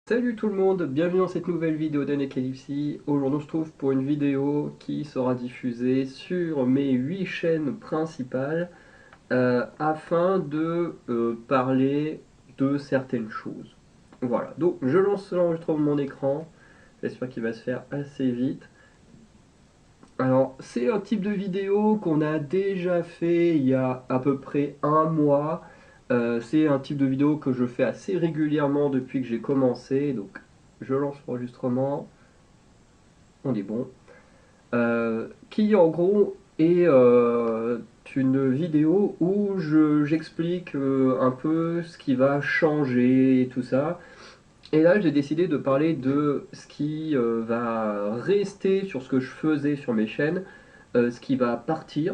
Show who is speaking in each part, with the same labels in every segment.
Speaker 1: Salut tout le monde, bienvenue dans cette nouvelle vidéo d'Anacalypse. Aujourd'hui on se trouve pour une vidéo qui sera diffusée sur mes 8 chaînes principales afin de parler de certaines choses. Voilà, donc je lance l'enregistrement de mon écran, j'espère qu'il va se faire assez vite. Alors c'est un type de vidéo qu'on a déjà fait il y a à peu près un mois. C'est un type de vidéo que je fais assez régulièrement depuis que j'ai commencé, donc je lance l'enregistrement, on est bon. Qui en gros est une vidéo où j'explique un peu ce qui va changer et tout ça. Et là j'ai décidé de parler de ce qui va rester sur ce que je faisais sur mes chaînes, ce qui va partir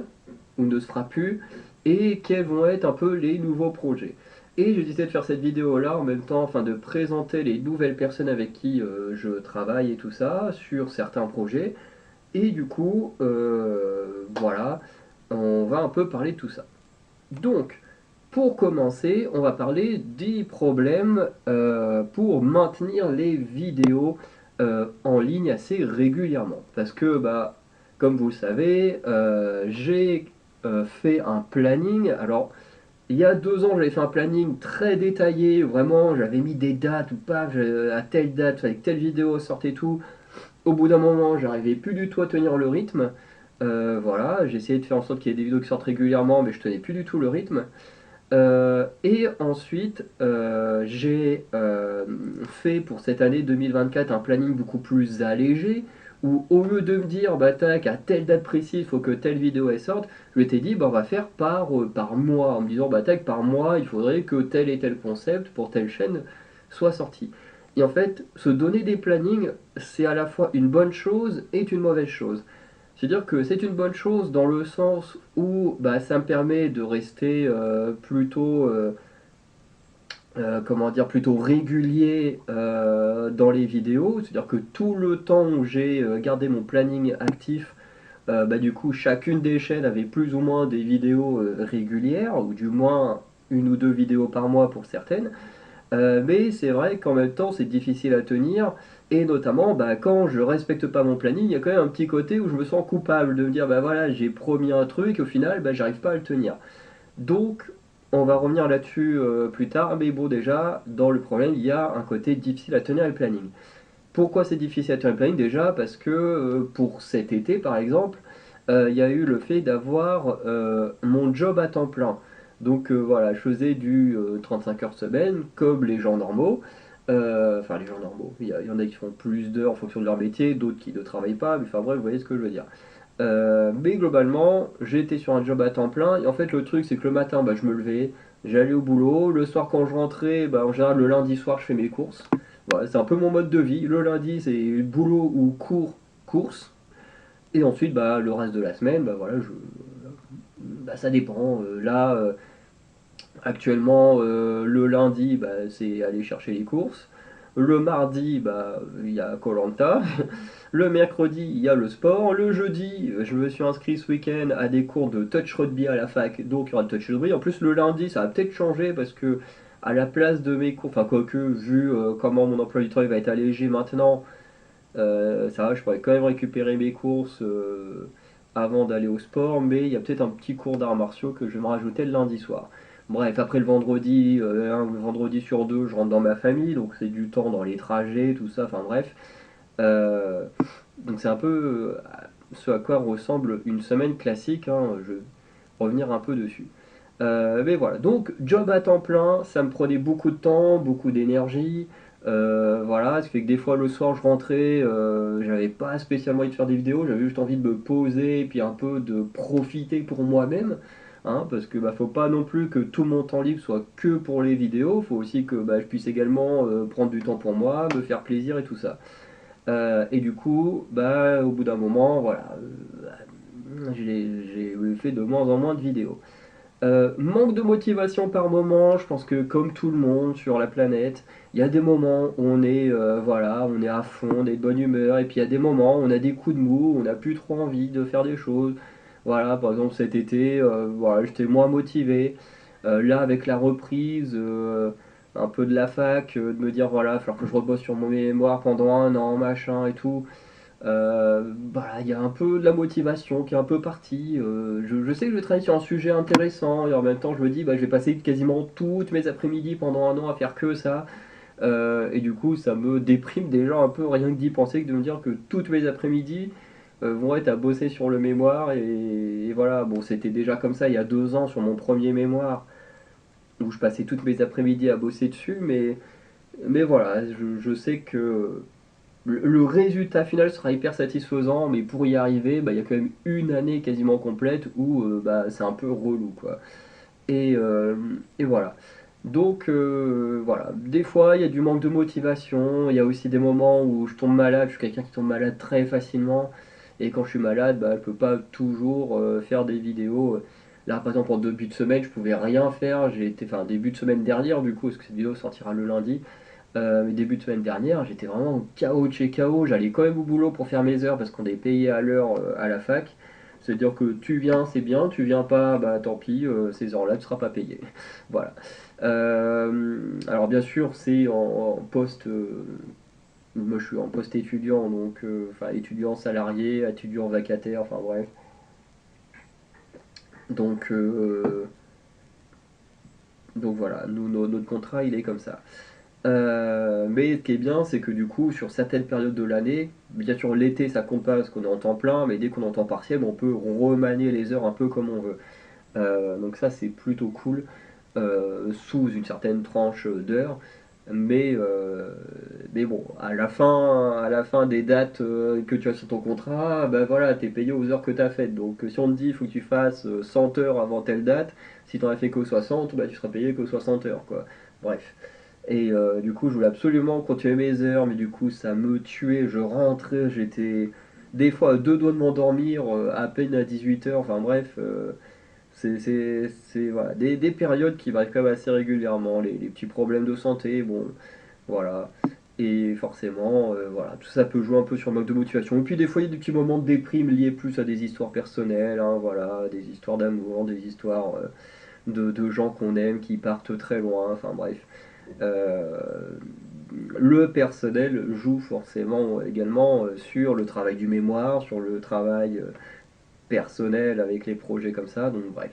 Speaker 1: ou ne se fera plus, et quels vont être un peu les nouveaux projets. Et j'ai décidé de faire cette vidéo là en même temps, afin de présenter les nouvelles personnes avec qui je travaille et tout ça, sur certains projets. Et du coup, voilà, on va un peu parler de tout ça. Donc, pour commencer, on va parler des problèmes pour maintenir les vidéos en ligne assez régulièrement. Parce que, bah, comme vous le savez, j'ai fait un planning. Alors, il y a 2 ans, j'avais fait un planning très détaillé. Vraiment, j'avais mis des dates ou pas, à telle date, avec telle vidéo sortait tout. Au bout d'un moment, j'arrivais plus du tout à tenir le rythme. Voilà, j'ai essayé de faire en sorte qu'il y ait des vidéos qui sortent régulièrement, mais je tenais plus du tout le rythme. Et ensuite, j'ai fait pour cette année 2024 un planning beaucoup plus allégé, où au lieu de me dire, bah tac, à telle date précise, il faut que telle vidéo elle sorte, je m'étais dit, bah on va faire par mois, en me disant, bah tac, par mois, il faudrait que tel et tel concept pour telle chaîne soit sorti. Et en fait, se donner des plannings, c'est à la fois une bonne chose et une mauvaise chose. C'est-à-dire que c'est une bonne chose dans le sens où bah, ça me permet de rester plutôt, comment dire, plutôt régulier dans les vidéos. C'est-à-dire que tout le temps où j'ai gardé mon planning actif, bah, du coup chacune des chaînes avait plus ou moins des vidéos régulières, ou du moins une ou deux vidéos par mois pour certaines. Mais c'est vrai qu'en même temps, c'est difficile à tenir. Et notamment, bah, quand je respecte pas mon planning, il y a quand même un petit côté où je me sens coupable de me dire, bah voilà, j'ai promis un truc, et au final, bah, j'arrive pas à le tenir. Donc, on va revenir là-dessus plus tard. Mais bon, déjà, dans le problème, il y a un côté difficile à tenir le planning. Pourquoi c'est difficile à tenir le planning? Déjà, parce que pour cet été, par exemple, il y a eu le fait d'avoir mon job à temps plein. Donc voilà, je faisais du 35 heures semaine, comme les gens normaux. Enfin, les gens normaux. Il y en a qui font plus d'heures en fonction de leur métier, d'autres qui ne travaillent pas, mais enfin bref, vous voyez ce que je veux dire. Mais globalement, j'étais sur un job à temps plein, et en fait, le truc, c'est que le matin, bah, je me levais, j'allais au boulot. Le soir, quand je rentrais, bah, en général, le lundi soir, je fais mes courses. Voilà, c'est un peu mon mode de vie. Le lundi, c'est boulot ou cours, course. Et ensuite, bah, le reste de la semaine, bah, voilà, bah, ça dépend. Là, actuellement, le lundi, bah, c'est aller chercher les courses. Le mardi, bah, il y a koh. Le mercredi, il y a le sport. Le jeudi, je me suis inscrit ce week-end à des cours de touch rugby à la fac, donc il y aura de touch rugby. En plus, le lundi, ça va peut-être changer parce que à la place de mes cours, enfin quoique, vu comment mon emploi du travail va être allégé maintenant, ça va, je pourrais quand même récupérer mes courses avant d'aller au sport, mais il y a peut-être un petit cours d'arts martiaux que je vais me rajouter le lundi soir. Bref, après le vendredi, un vendredi sur deux, je rentre dans ma famille, donc c'est du temps dans les trajets, tout ça, enfin bref. Euh, donc c'est un peu ce à quoi ressemble une semaine classique, hein, je vais revenir un peu dessus. Mais voilà, donc job à temps plein, ça me prenait beaucoup de temps, beaucoup d'énergie. Voilà, ce qui fait que des fois le soir je rentrais, j'avais pas spécialement envie de faire des vidéos, j'avais juste envie de me poser et puis un peu de profiter pour moi-même. Hein, parce que bah, faut pas non plus que tout mon temps libre soit que pour les vidéos, faut aussi que bah, je puisse également prendre du temps pour moi, me faire plaisir et tout ça. Et du coup, bah, au bout d'un moment, voilà, j'ai fait de moins en moins de vidéos. Manque de motivation par moment, je pense que comme tout le monde sur la planète, il y a des moments où on est, voilà, on est à fond, on est de bonne humeur, et puis il y a des moments où on a des coups de mou, on n'a plus trop envie de faire des choses. Voilà, par exemple cet été, voilà, j'étais moins motivé. Là, avec la reprise, un peu de la fac, de me dire voilà, il va falloir que je rebosse sur mon mémoire pendant un an, machin et tout. Voilà, il y a un peu de la motivation qui est un peu partie. Je sais que je vais travailler sur un sujet intéressant et en même temps je me dis bah, je vais passer quasiment toutes mes après-midi pendant un an à faire que ça. Et du coup ça me déprime déjà un peu rien que d'y penser, que de me dire que toutes mes après-midi vont être à bosser sur le mémoire. Et voilà, bon c'était déjà comme ça il y a 2 ans sur mon premier mémoire où je passais toutes mes après-midi à bosser dessus, mais voilà, je sais que le résultat final sera hyper satisfaisant, mais pour y arriver, bah, il y a quand même une année quasiment complète où bah, c'est un peu relou, quoi. Et, euh, et voilà. Donc voilà, des fois il y a du manque de motivation, il y a aussi des moments où je tombe malade, je suis quelqu'un qui tombe malade très facilement, et quand je suis malade, bah, je peux pas toujours faire des vidéos. Là par exemple en début de semaine, je pouvais rien faire, enfin début de semaine dernière du coup, parce que cette vidéo sortira le lundi, mais début de semaine dernière, j'étais vraiment KO de chez KO. J'allais quand même au boulot pour faire mes heures parce qu'on est payé à l'heure à la fac. C'est-à-dire que tu viens, c'est bien, tu viens pas, bah tant pis, ces heures-là, tu seras pas payé. Voilà. Alors bien sûr, c'est en poste. Moi, je suis en poste étudiant, donc enfin étudiant salarié, étudiant vacataire, enfin bref. Donc donc voilà, notre contrat, il est comme ça. Mais ce qui est bien, c'est que du coup, sur certaines périodes de l'année, bien sûr l'été ça compte pas parce qu'on est en temps plein, mais dès qu'on est en temps partiel, on peut remanier les heures un peu comme on veut. Donc ça c'est plutôt cool, sous une certaine tranche d'heures. Mais bon, à la fin des dates que tu as sur ton contrat, bah voilà, t'es payé aux heures que tu as faites. Donc si on te dit il faut que tu fasses 100 heures avant telle date, si tu n'en as fait que 60, bah tu seras payé que 60 heures, quoi. Bref. Et du coup, je voulais absolument continuer mes heures, mais du coup, ça me tuait. Je rentrais, j'étais des fois à deux doigts de m'endormir, à peine à 18 heures. Enfin bref, voilà, des périodes qui m'arrivent quand même assez régulièrement. Les petits problèmes de santé, bon, voilà. Et forcément, voilà, tout ça peut jouer un peu sur le manque de motivation. Et puis des fois, il y a des petits moments de déprime liés plus à des histoires personnelles, hein, voilà, des histoires d'amour, des histoires de gens qu'on aime qui partent très loin. Enfin bref. Euh, le personnel joue forcément également sur le travail du mémoire, sur le travail personnel avec les projets comme ça, donc bref.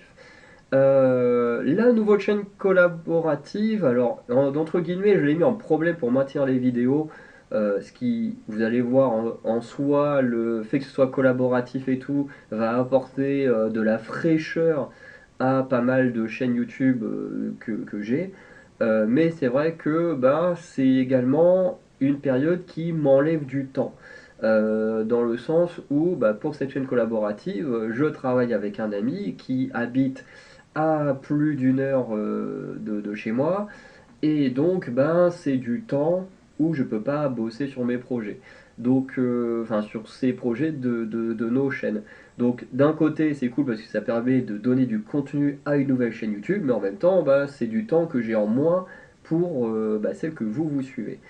Speaker 1: La nouvelle chaîne collaborative, alors d'entre guillemets, je l'ai mis en problème pour maintenir les vidéos. Ce qui, vous allez voir en soi, le fait que ce soit collaboratif et tout, va apporter de la fraîcheur à pas mal de chaînes YouTube que j'ai. Mais c'est vrai que bah, c'est également une période qui m'enlève du temps. Dans le sens où bah, pour cette chaîne collaborative, je travaille avec un ami qui habite à plus d'une heure de chez moi, et donc ben c'est du temps où je peux pas bosser sur mes projets. Donc, enfin sur ces projets de nos chaînes. Donc d'un côté c'est cool parce que ça permet de donner du contenu à une nouvelle chaîne YouTube, mais en même temps bah, c'est du temps que j'ai en moins pour bah, celle que vous suivez.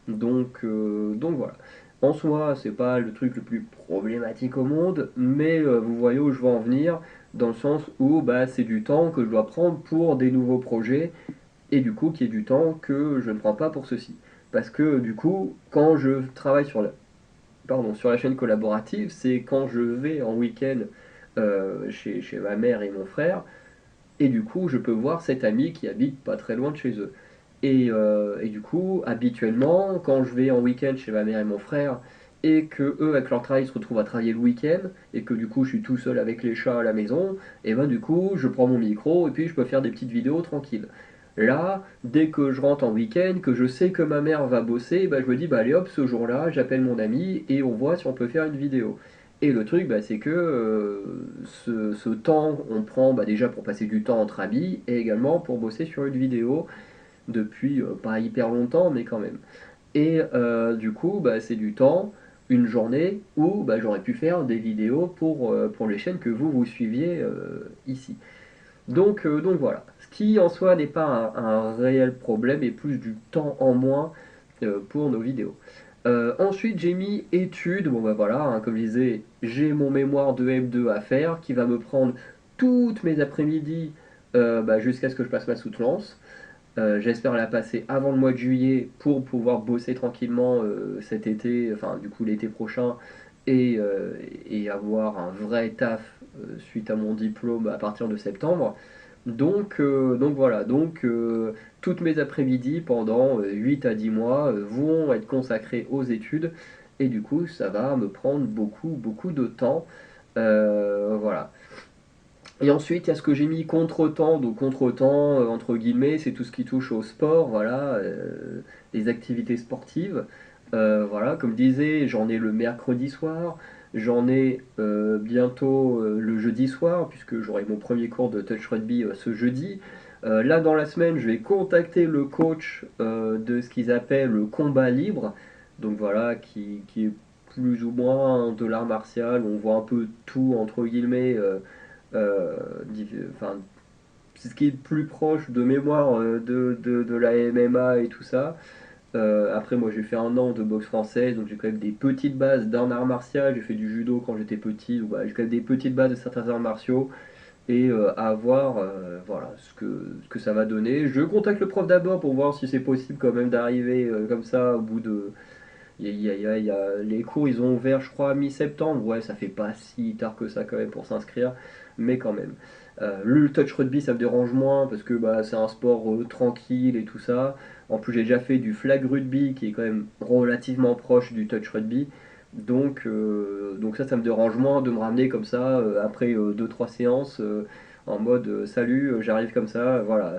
Speaker 1: Donc voilà. En soi, c'est pas le truc le plus problématique au monde, mais vous voyez où je veux en venir, dans le sens où bah, c'est du temps que je dois prendre pour des nouveaux projets, et du coup qui est du temps que je ne prends pas pour ceci. Parce que du coup, quand je travaille sur la chaîne collaborative, c'est quand je vais en week-end chez ma mère et mon frère, et du coup je peux voir cet ami qui habite pas très loin de chez eux. Et du coup, habituellement, quand je vais en week-end chez ma mère et mon frère, et que eux, avec leur travail, se retrouvent à travailler le week-end, et que du coup, je suis tout seul avec les chats à la maison, et ben du coup, je prends mon micro, et puis je peux faire des petites vidéos tranquilles. Là, dès que je rentre en week-end, que je sais que ma mère va bosser, bah, je me dis, bah allez hop, ce jour-là, j'appelle mon ami, et on voit si on peut faire une vidéo. Et le truc, bah, c'est que ce temps, on prend bah, déjà pour passer du temps entre amis, et également pour bosser sur une vidéo depuis pas hyper longtemps, mais quand même. Et du coup, bah, c'est du temps, une journée où bah, j'aurais pu faire des vidéos pour les chaînes que vous suiviez ici. Donc voilà. Ce qui en soi n'est pas un réel problème et plus du temps en moins pour nos vidéos. Ensuite, j'ai mis études. Bon, bah voilà, hein, comme je disais, j'ai mon mémoire de M2 à faire qui va me prendre toutes mes après-midi bah, jusqu'à ce que je passe ma soutenance. J'espère la passer avant le mois de juillet pour pouvoir bosser tranquillement cet été, enfin du coup l'été prochain, et, euh, et avoir un vrai taf suite à mon diplôme à partir de septembre. Donc voilà, toutes mes après-midi pendant 8 à 10 mois vont être consacrés aux études, et du coup ça va me prendre beaucoup de temps. Voilà. Et ensuite, il y a ce que j'ai mis contre-temps. Donc contre-temps, entre guillemets, c'est tout ce qui touche au sport, voilà, les activités sportives. Voilà, comme je disais, j'en ai le mercredi soir, j'en ai bientôt le jeudi soir, puisque j'aurai mon premier cours de touch rugby ce jeudi. Là, dans la semaine, je vais contacter le coach de ce qu'ils appellent le combat libre. Donc voilà, qui est plus ou moins de l'art martial, on voit un peu tout, entre guillemets. Euh, enfin, c'est ce qui est le plus proche de mémoire de la MMA et tout ça. Après, moi j'ai fait un an de boxe française, donc j'ai quand même des petites bases d'un art martial. J'ai fait du judo quand j'étais petit, donc j'ai quand même des petites bases de certains arts martiaux. Et à voir voilà, ce que ça va donner. Je contacte le prof d'abord pour voir si c'est possible quand même d'arriver comme ça au bout de. Les cours ils ont ouvert je crois mi-septembre, ouais ça fait pas si tard que ça quand même pour s'inscrire, mais quand même. Le touch rugby ça me dérange moins parce que bah, c'est un sport tranquille et tout ça. En plus j'ai déjà fait du flag rugby qui est quand même relativement proche du touch rugby. Donc ça me dérange moins de me ramener comme ça après deux trois séances en mode salut j'arrive comme ça, voilà,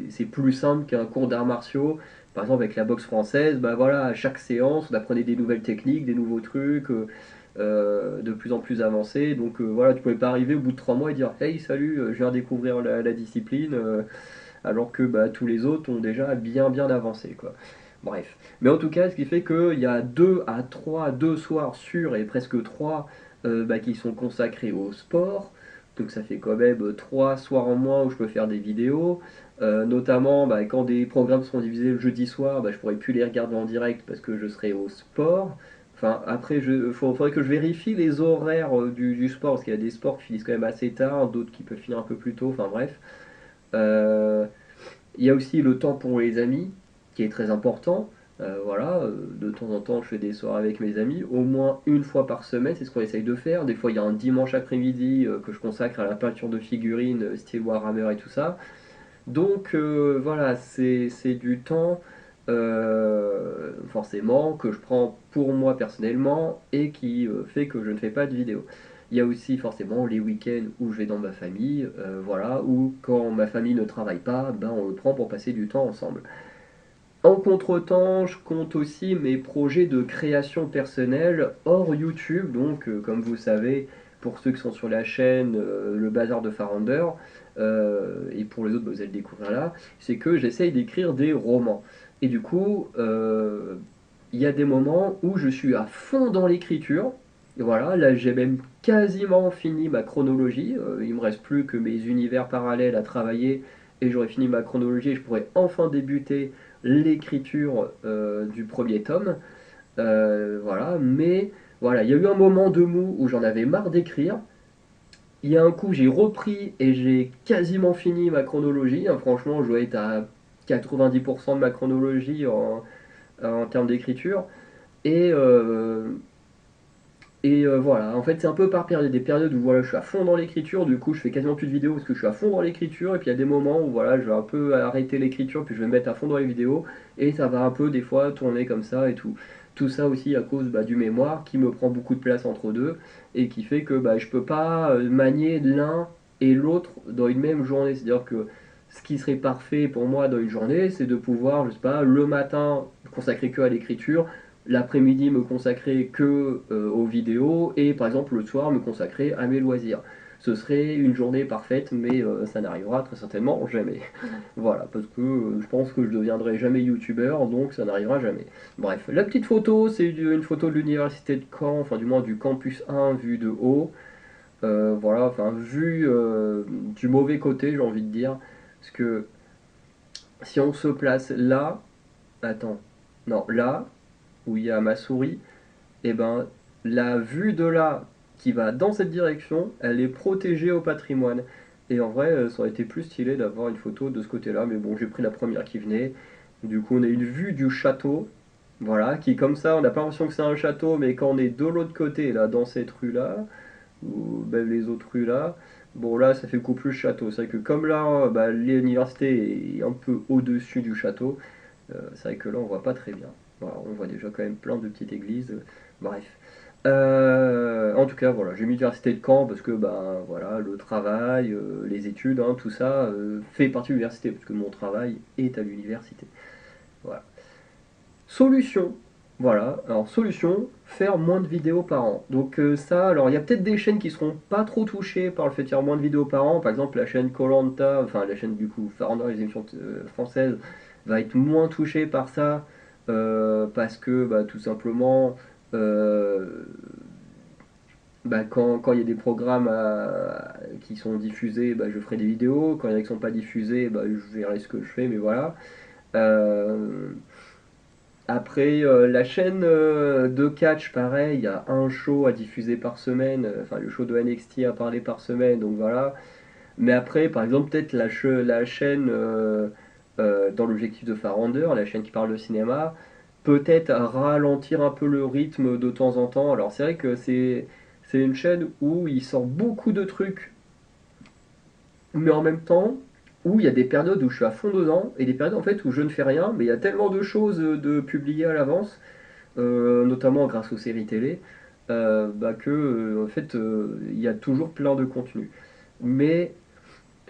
Speaker 1: c'est plus simple qu'un cours d'arts martiaux. Par exemple, avec la boxe française, bah voilà, à chaque séance, on apprenait des nouvelles techniques, des nouveaux trucs, de plus en plus avancés. Donc voilà, tu pouvais pas arriver au bout de 3 mois et dire hey, salut, je viens découvrir la discipline, alors que bah, tous les autres ont déjà bien avancé, quoi. Bref. Mais en tout cas, ce qui fait qu'il y a 2 soirs sûrs et presque 3 bah, qui sont consacrés au sport. Donc ça fait quand même 3 soirs en moins où je peux faire des vidéos. Notamment bah, quand des programmes seront divisés le jeudi soir, bah, je pourrai plus les regarder en direct parce que je serai au sport. Enfin, après, faudrait que je vérifie les horaires du sport, parce qu'il y a des sports qui finissent quand même assez tard, d'autres qui peuvent finir un peu plus tôt, enfin bref. Euh, il y a aussi le temps pour les amis, qui est très important. Voilà, de temps en temps, je fais des soirées avec mes amis, au moins une fois par semaine, c'est ce qu'on essaye de faire. Des fois, il y a un dimanche après-midi que je consacre à la peinture de figurines, style Warhammer et tout ça. Donc voilà, c'est du temps forcément que je prends pour moi personnellement et qui fait que je ne fais pas de vidéo. Il y a aussi forcément les week-ends où je vais dans ma famille, voilà, ou quand ma famille ne travaille pas, ben on le prend pour passer du temps ensemble. En contretemps, je compte aussi mes projets de création personnelle hors YouTube. Donc, comme vous savez, pour ceux qui sont sur la chaîne, le bazar de Farender, et pour les autres, bah, vous allez le découvrir là, c'est que j'essaye d'écrire des romans. Et du coup, il y a des moments où je suis à fond dans l'écriture. Et voilà, là j'ai même quasiment fini ma chronologie. Il me reste plus que mes univers parallèles à travailler et j'aurai fini ma chronologie et je pourrai enfin débuter l'écriture du premier tome. Voilà, mais voilà, il y a eu un moment de mou où j'en avais marre d'écrire. Il y a un coup, j'ai repris et j'ai quasiment fini ma chronologie, hein. Franchement, je dois être à 90% de ma chronologie en termes d'écriture. Et, voilà, en fait, c'est un peu par période. Des périodes où voilà, je suis à fond dans l'écriture, du coup, je fais quasiment plus de vidéos parce que je suis à fond dans l'écriture. Et puis il y a des moments où voilà, je vais un peu arrêter l'écriture, puis je vais me mettre à fond dans les vidéos. Et ça va un peu, des fois, tourner comme ça et tout. Tout ça aussi à cause bah, du mémoire qui me prend beaucoup de place entre deux et qui fait que bah, je peux pas manier l'un et l'autre dans une même journée. C'est-à-dire que ce qui serait parfait pour moi dans une journée, c'est de pouvoir, je sais pas, le matin consacrer que à l'écriture, l'après-midi me consacrer que aux vidéos et par exemple le soir me consacrer à mes loisirs. Ce serait une journée parfaite, mais ça n'arrivera très certainement jamais. Voilà, parce que je pense que je ne deviendrai jamais youtubeur, donc ça n'arrivera jamais. Bref, la petite photo, c'est une photo de l'université de Caen, enfin du moins du campus 1 vu de haut. Voilà, enfin vu du mauvais côté, j'ai envie de dire. Parce que si on se place là, attends, non, là, où il y a ma souris, et ben la vue de là qui va dans cette direction, elle est protégée au patrimoine. Et en vrai, ça aurait été plus stylé d'avoir une photo de ce côté-là, mais bon, j'ai pris la première qui venait. Du coup, on a une vue du château, voilà, qui comme ça, on n'a pas l'impression que c'est un château, mais quand on est de l'autre côté, là, dans cette rue-là, ou ben, les autres rues là, bon là, ça fait beaucoup plus château. C'est vrai que comme là, bah, l'université est un peu au-dessus du château, c'est vrai que là, on voit pas très bien. Voilà, on voit déjà quand même plein de petites églises. Bref. En tout cas, voilà, j'ai mis l'université de Caen parce que bah, voilà, le travail, les études, hein, tout ça fait partie de l'université, parce que mon travail est à l'université. Voilà. Solution. Voilà, alors solution, faire moins de vidéos par an. Donc ça, alors il y a peut-être des chaînes qui seront pas trop touchées par le fait de faire moins de vidéos par an. Par exemple, la chaîne koh, enfin la chaîne du coup Faranda, les émissions françaises, va être moins touchée par ça parce que bah, tout simplement, euh, bah, quand il y a des programmes qui sont diffusés, bah, je ferai des vidéos. Quand il y en a qui sont pas diffusés, bah, je verrai ce que je fais, mais voilà. Euh, Après, la chaîne de catch, pareil, il y a un show à diffuser par semaine, enfin le show de NXT à parler par semaine, donc voilà. Mais après, par exemple, peut-être la chaîne dans l'objectif de Farander, la chaîne qui parle de cinéma, peut-être à ralentir un peu le rythme de temps en temps. Alors c'est vrai que c'est une chaîne où il sort beaucoup de trucs mais en même temps, où il y a des périodes où je suis à fond dedans, et des périodes en fait où je ne fais rien, mais il y a tellement de choses de publier à l'avance, notamment grâce aux séries télé, bah que en fait il y a toujours plein de contenu. Mais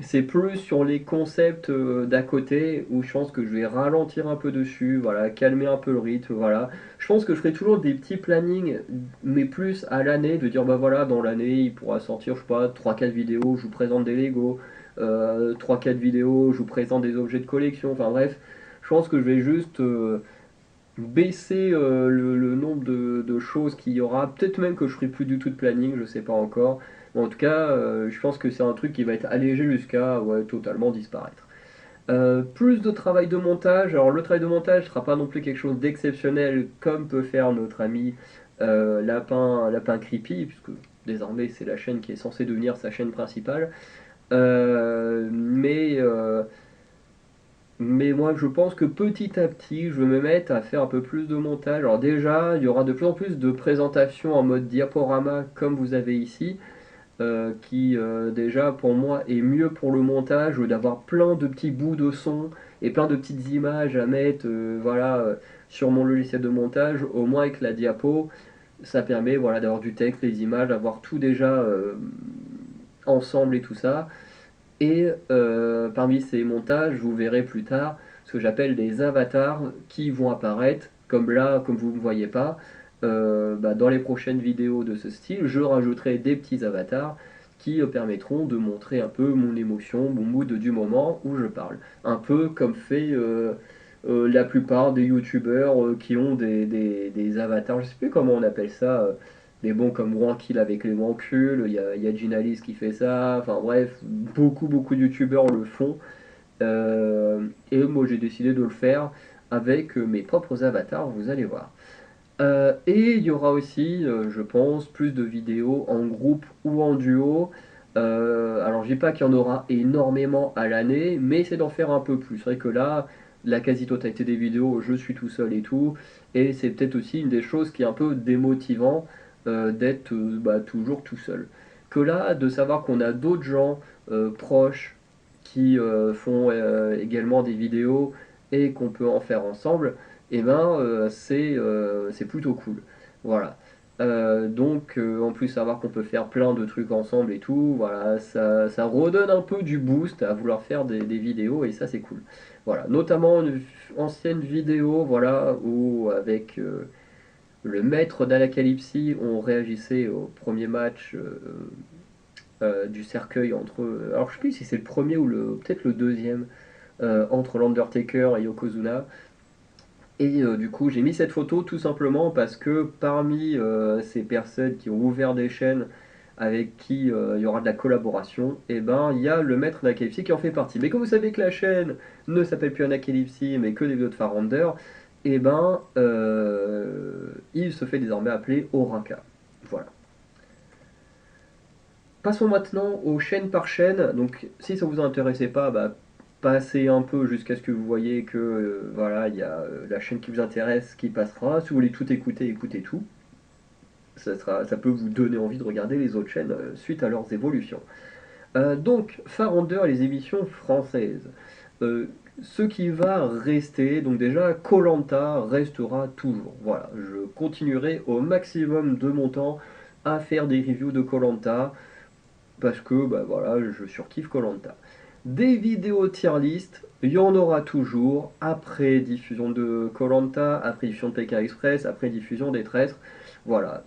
Speaker 1: c'est plus sur les concepts d'à côté où je pense que je vais ralentir un peu dessus, voilà, calmer un peu le rythme, voilà. Je pense que je ferai toujours des petits plannings, mais plus à l'année, de dire bah voilà, dans l'année il pourra sortir, je sais pas, trois quatre vidéos, je vous présente des Lego, 3-4 vidéos, je vous présente des objets de collection, enfin bref, je pense que je vais juste baisser le nombre de choses qu'il y aura. Peut-être même que je ferai plus du tout de planning, je sais pas encore. Mais en tout cas, je pense que c'est un truc qui va être allégé jusqu'à ouais, totalement disparaître. Plus de travail de montage. Alors le travail de montage ne sera pas non plus quelque chose d'exceptionnel comme peut faire notre ami Lapin Creepy, puisque désormais c'est la chaîne qui est censée devenir sa chaîne principale. Mais moi, je pense que petit à petit, je vais me mettre à faire un peu plus de montage. Alors déjà, il y aura de plus en plus de présentations en mode diaporama comme vous avez ici, qui déjà pour moi est mieux pour le montage, d'avoir plein de petits bouts de son et plein de petites images à mettre voilà, sur mon logiciel de montage, au moins avec la diapo, ça permet voilà, d'avoir du texte, les images, d'avoir tout déjà ensemble et tout ça. Et parmi ces montages, vous verrez plus tard ce que j'appelle des avatars qui vont apparaître, comme là, comme vous ne me voyez pas. Bah, dans les prochaines vidéos de ce style, je rajouterai des petits avatars qui permettront de montrer un peu mon émotion, mon mood du moment où je parle. Un peu comme fait la plupart des youtubeurs qui ont des avatars, je sais plus comment on appelle ça, mais bon, comme Wankill avec les Wankuls, il y a Ginalis qui fait ça, enfin bref, beaucoup de youtubeurs le font. Et moi j'ai décidé de le faire avec mes propres avatars, vous allez voir. Et il y aura aussi, je pense, plus de vidéos en groupe ou en duo. Alors je dis pas qu'il y en aura énormément à l'année, mais c'est d'en faire un peu plus. C'est vrai que là, la quasi-totalité des vidéos, je suis tout seul et tout. Et c'est peut-être aussi une des choses qui est un peu démotivant d'être bah, toujours tout seul. Que là, de savoir qu'on a d'autres gens proches qui font également des vidéos et qu'on peut en faire ensemble, et ben c'est plutôt cool. Voilà. Donc en plus savoir qu'on peut faire plein de trucs ensemble et tout, voilà, ça redonne un peu du boost à vouloir faire des vidéos et ça c'est cool. Voilà, notamment une ancienne vidéo, voilà, où avec le maître d'Anacalypsie, on réagissait au premier match du cercueil entre, alors je sais plus si c'est le premier ou peut-être le deuxième entre l'Undertaker et Yokozuna. Et du coup, j'ai mis cette photo tout simplement parce que parmi ces personnes qui ont ouvert des chaînes avec qui il y aura de la collaboration, et ben il y a le maître d'Anacalypsie qui en fait partie. Mais comme vous savez que la chaîne ne s'appelle plus Anacalypsie mais que des vidéos de Farander, et ben il se fait désormais appeler Oraka. Voilà. Passons maintenant aux chaînes par chaîne. Donc, si ça vous intéressait pas, bah, passez un peu jusqu'à ce que vous voyez que voilà, il y a la chaîne qui vous intéresse qui passera. Si vous voulez tout écouter, écoutez tout. Ça peut vous donner envie de regarder les autres chaînes suite à leurs évolutions. Donc, Farandeur, les émissions françaises. Euh, Ce qui va rester, donc déjà, koh restera toujours. Voilà, je continuerai au maximum de mon temps à faire des reviews de koh parce que bah voilà, je surkiffe koh. Des vidéos tier list, il y en aura toujours après diffusion de koh après diffusion de Pékin Express, après diffusion des traîtres. Voilà,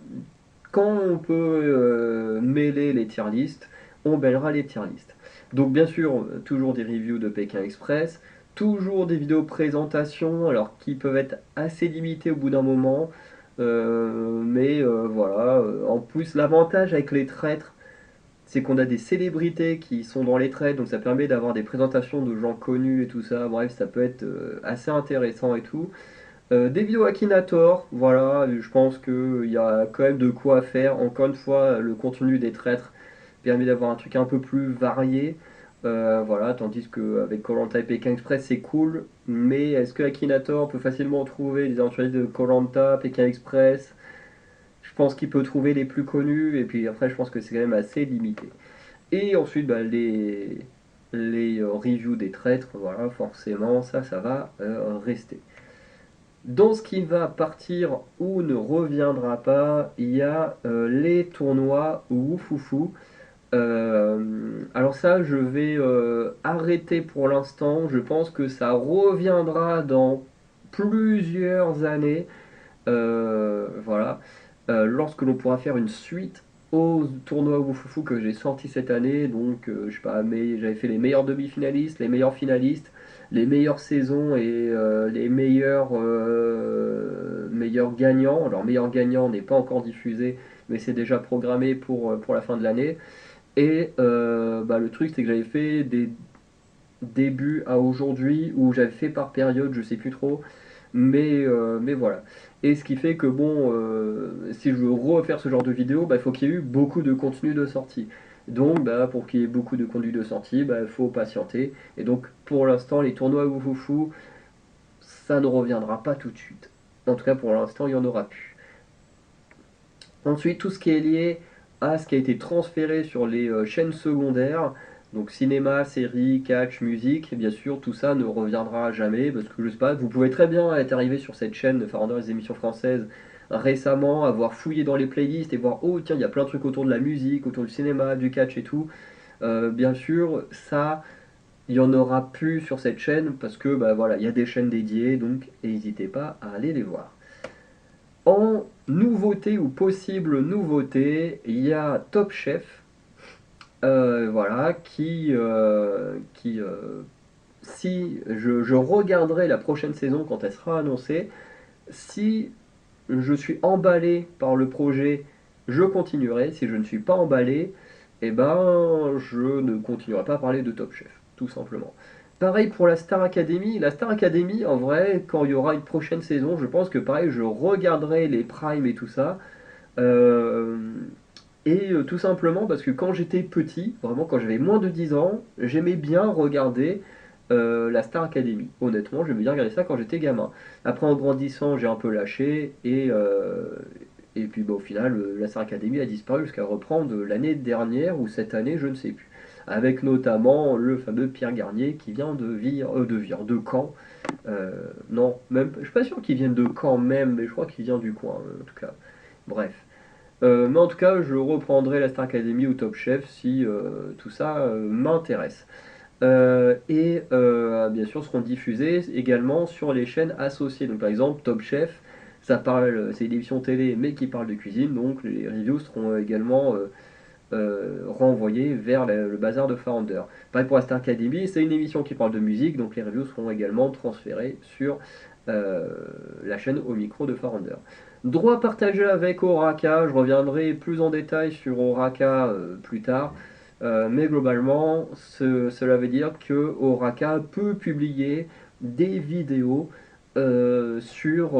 Speaker 1: quand on peut mêler les tier lists, on mêlera les tier lists. Donc bien sûr, toujours des reviews de Pékin Express, toujours des vidéos présentation, alors qui peuvent être assez limitées au bout d'un moment, mais voilà. En plus, l'avantage avec les traîtres, c'est qu'on a des célébrités qui sont dans les traîtres, donc ça permet d'avoir des présentations de gens connus et tout ça. Bref, ça peut être assez intéressant et tout. Des vidéos Akinator, voilà, je pense qu'il y a quand même de quoi faire. Encore une fois, le contenu des traîtres permet d'avoir un truc un peu plus varié. Voilà, tandis qu'avec koh et Pékin Express, c'est cool. Mais est-ce que Akinator peut facilement trouver des aventuriers de koh Pékin Express? Je pense qu'il peut trouver les plus connus. Et puis après, je pense que c'est quand même assez limité. Et ensuite, bah, les reviews des traîtres, voilà, forcément, ça va rester. Dans ce qui va partir ou ne reviendra pas, il y a les tournois Wufufu. Alors ça, je vais arrêter pour l'instant. Je pense que ça reviendra dans plusieurs années. Voilà. Lorsque l'on pourra faire une suite aux tournois Wufufu que j'ai sortis cette année. Donc, je sais pas, mais j'avais fait les meilleurs demi-finalistes, les meilleurs finalistes, les meilleures saisons et les meilleurs gagnants. Alors, meilleur gagnant n'est pas encore diffusé, mais c'est déjà programmé pour la fin de l'année. Et bah, le truc, c'est que j'avais fait des débuts à aujourd'hui, où j'avais fait par période, je sais plus trop. Mais voilà. Et ce qui fait que bon, si je veux refaire ce genre de vidéo, bah, il faut qu'il y ait eu beaucoup de contenu de sortie. Donc bah, pour qu'il y ait beaucoup de contenu de sortie, bah, il faut patienter. Et donc pour l'instant, les tournois Wufufu, ça ne reviendra pas tout de suite. En tout cas pour l'instant, il n'y en aura plus. Ensuite, tout ce qui est lié à ce qui a été transféré sur les chaînes secondaires, donc cinéma, séries, catch, musique, et bien sûr, tout ça ne reviendra jamais, parce que je sais pas, vous pouvez très bien être arrivé sur cette chaîne de Farandor les émissions françaises récemment, avoir fouillé dans les playlists et voir, oh tiens, il y a plein de trucs autour de la musique, autour du cinéma, du catch et tout. Bien sûr, ça, il y en aura plus sur cette chaîne, parce que bah voilà, il y a des chaînes dédiées, donc n'hésitez pas à aller les voir. En nouveauté ou possible nouveauté, il y a Top Chef, voilà, si je regarderai la prochaine saison quand elle sera annoncée, si je suis emballé par le projet, je continuerai. Si je ne suis pas emballé, eh ben, je ne continuerai pas à parler de Top Chef, tout simplement. Pareil pour la Star Academy. La Star Academy, en vrai, quand il y aura une prochaine saison, je pense que pareil, je regarderai les primes et tout ça. Euh, tout simplement parce que quand j'étais petit, vraiment quand j'avais moins de 10 ans, j'aimais bien regarder la Star Academy. Honnêtement, j'aimais bien regarder ça quand j'étais gamin. Après, en grandissant, j'ai un peu lâché et puis bah, au final, la Star Academy a disparu jusqu'à reprendre l'année dernière ou cette année, je ne sais plus. Avec notamment le fameux Pierre Garnier qui vient de Caen. Non, même, je suis pas sûr qu'il vienne de Caen même, mais je crois qu'il vient du coin en tout cas. Bref. Mais en tout cas, je reprendrai la Star Academy ou Top Chef si tout ça m'intéresse. Bien sûr seront diffusés également sur les chaînes associées. Donc par exemple Top Chef, ça parle, c'est une émission télé mais qui parle de cuisine, donc les reviews seront également renvoyés vers le bazar de Farandeur. Pareil pour la Star Academy, c'est une émission qui parle de musique, donc les reviews seront également transférées sur euh, la chaîne au micro de Farandeur. Droit partagé avec Oraka, je reviendrai plus en détail sur Oraka plus tard. Mais globalement, cela veut dire que Oraka peut publier des vidéos sur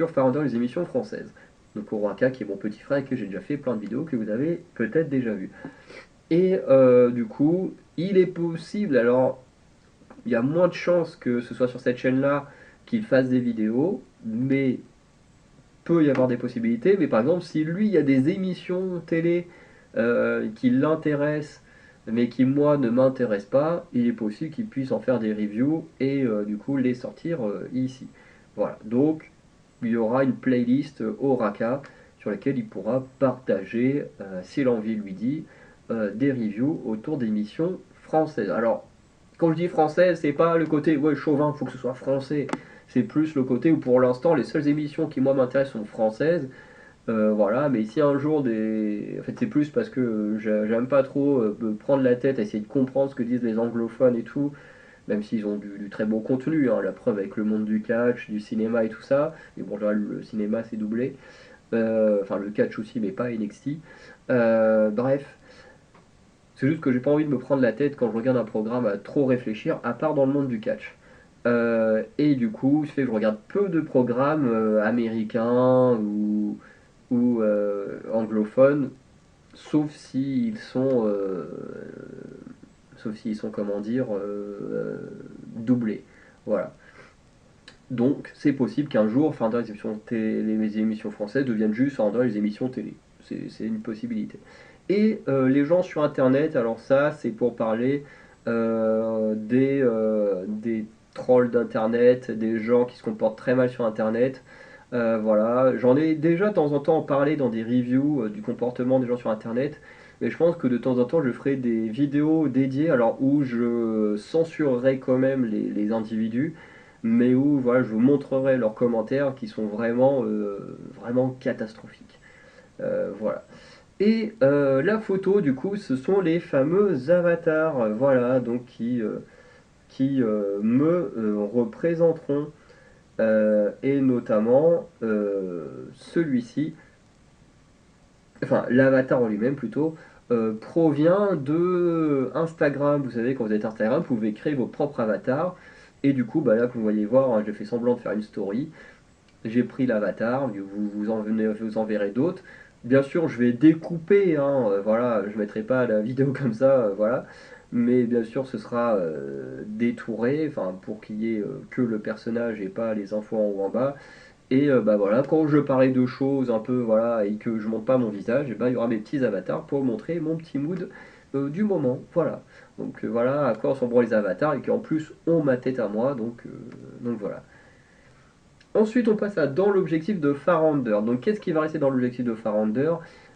Speaker 1: Farandeur, les émissions françaises. donc Oraka qui est mon petit frère et que j'ai déjà fait plein de vidéos que vous avez peut-être déjà vues. Et du coup, il est possible, alors il y a moins de chances que ce soit sur cette chaîne-là qu'il fasse des vidéos, mais peut y avoir des possibilités. Mais par exemple, si lui, il y a des émissions télé qui l'intéressent, mais qui moi ne m'intéressent pas, il est possible qu'il puisse en faire des reviews et du coup les sortir ici. Voilà, donc il y aura une playlist Oraka sur laquelle il pourra partager, si l'envie lui dit, des reviews autour d'émissions françaises. Alors, quand je dis française, c'est pas le côté ouais chauvin, il faut que ce soit français. C'est plus le côté où pour l'instant les seules émissions qui moi m'intéressent sont françaises. Voilà, mais si un jour des. En fait, c'est plus parce que j'aime pas trop me prendre la tête à essayer de comprendre ce que disent les anglophones et tout, même s'ils ont du très bon contenu, hein, la preuve avec le monde du catch, du cinéma et tout ça. Mais bon, là, le cinéma c'est doublé. Enfin, le catch aussi, mais pas NXT. Bref, c'est juste que j'ai pas envie de me prendre la tête quand je regarde un programme à trop réfléchir, à part dans le monde du catch. Et du coup, ça fait que je regarde peu de programmes américains ou anglophones, sauf s'ils sont, comment dire, doublés. Voilà. Donc, c'est possible qu'un jour, enfin, dans les émissions, les émissions françaises deviennent juste dans les émissions télé. C'est une possibilité. Et les gens sur Internet, alors ça, c'est pour parler des trolls d'Internet, des gens qui se comportent très mal sur Internet. Voilà, j'en ai déjà de temps en temps parlé dans des reviews du comportement des gens sur Internet, mais je pense que de temps en temps je ferai des vidéos dédiées, alors où je censurerai quand même les individus, mais où voilà, je vous montrerai leurs commentaires qui sont vraiment, vraiment catastrophiques. Voilà. Et la photo, du coup, ce sont les fameux avatars, voilà, donc qui me représenteront. Et notamment celui-ci, enfin l'avatar en lui-même plutôt, provient de Instagram. Vous savez, quand vous êtes Instagram, vous pouvez créer vos propres avatars. Et du coup, bah là, vous voyez voir, hein, j'ai fait semblant de faire une story. J'ai pris l'avatar, vous en verrez d'autres. Bien sûr, je vais découper, hein, voilà, je ne mettrai pas la vidéo comme ça, voilà. Mais bien sûr, ce sera détouré, enfin, pour qu'il y ait que le personnage et pas les infos en haut en bas. Et bah voilà, quand je parlais de choses un peu, voilà, et que je montre pas mon visage, et bah, il y aura mes petits avatars pour montrer mon petit mood du moment, voilà. Donc voilà à quoi ressemblent les avatars et qui en plus ont ma tête à moi, donc voilà. Ensuite, on passe à dans l'objectif de Farender. Donc, qu'est-ce qui va rester dans l'objectif de Farender?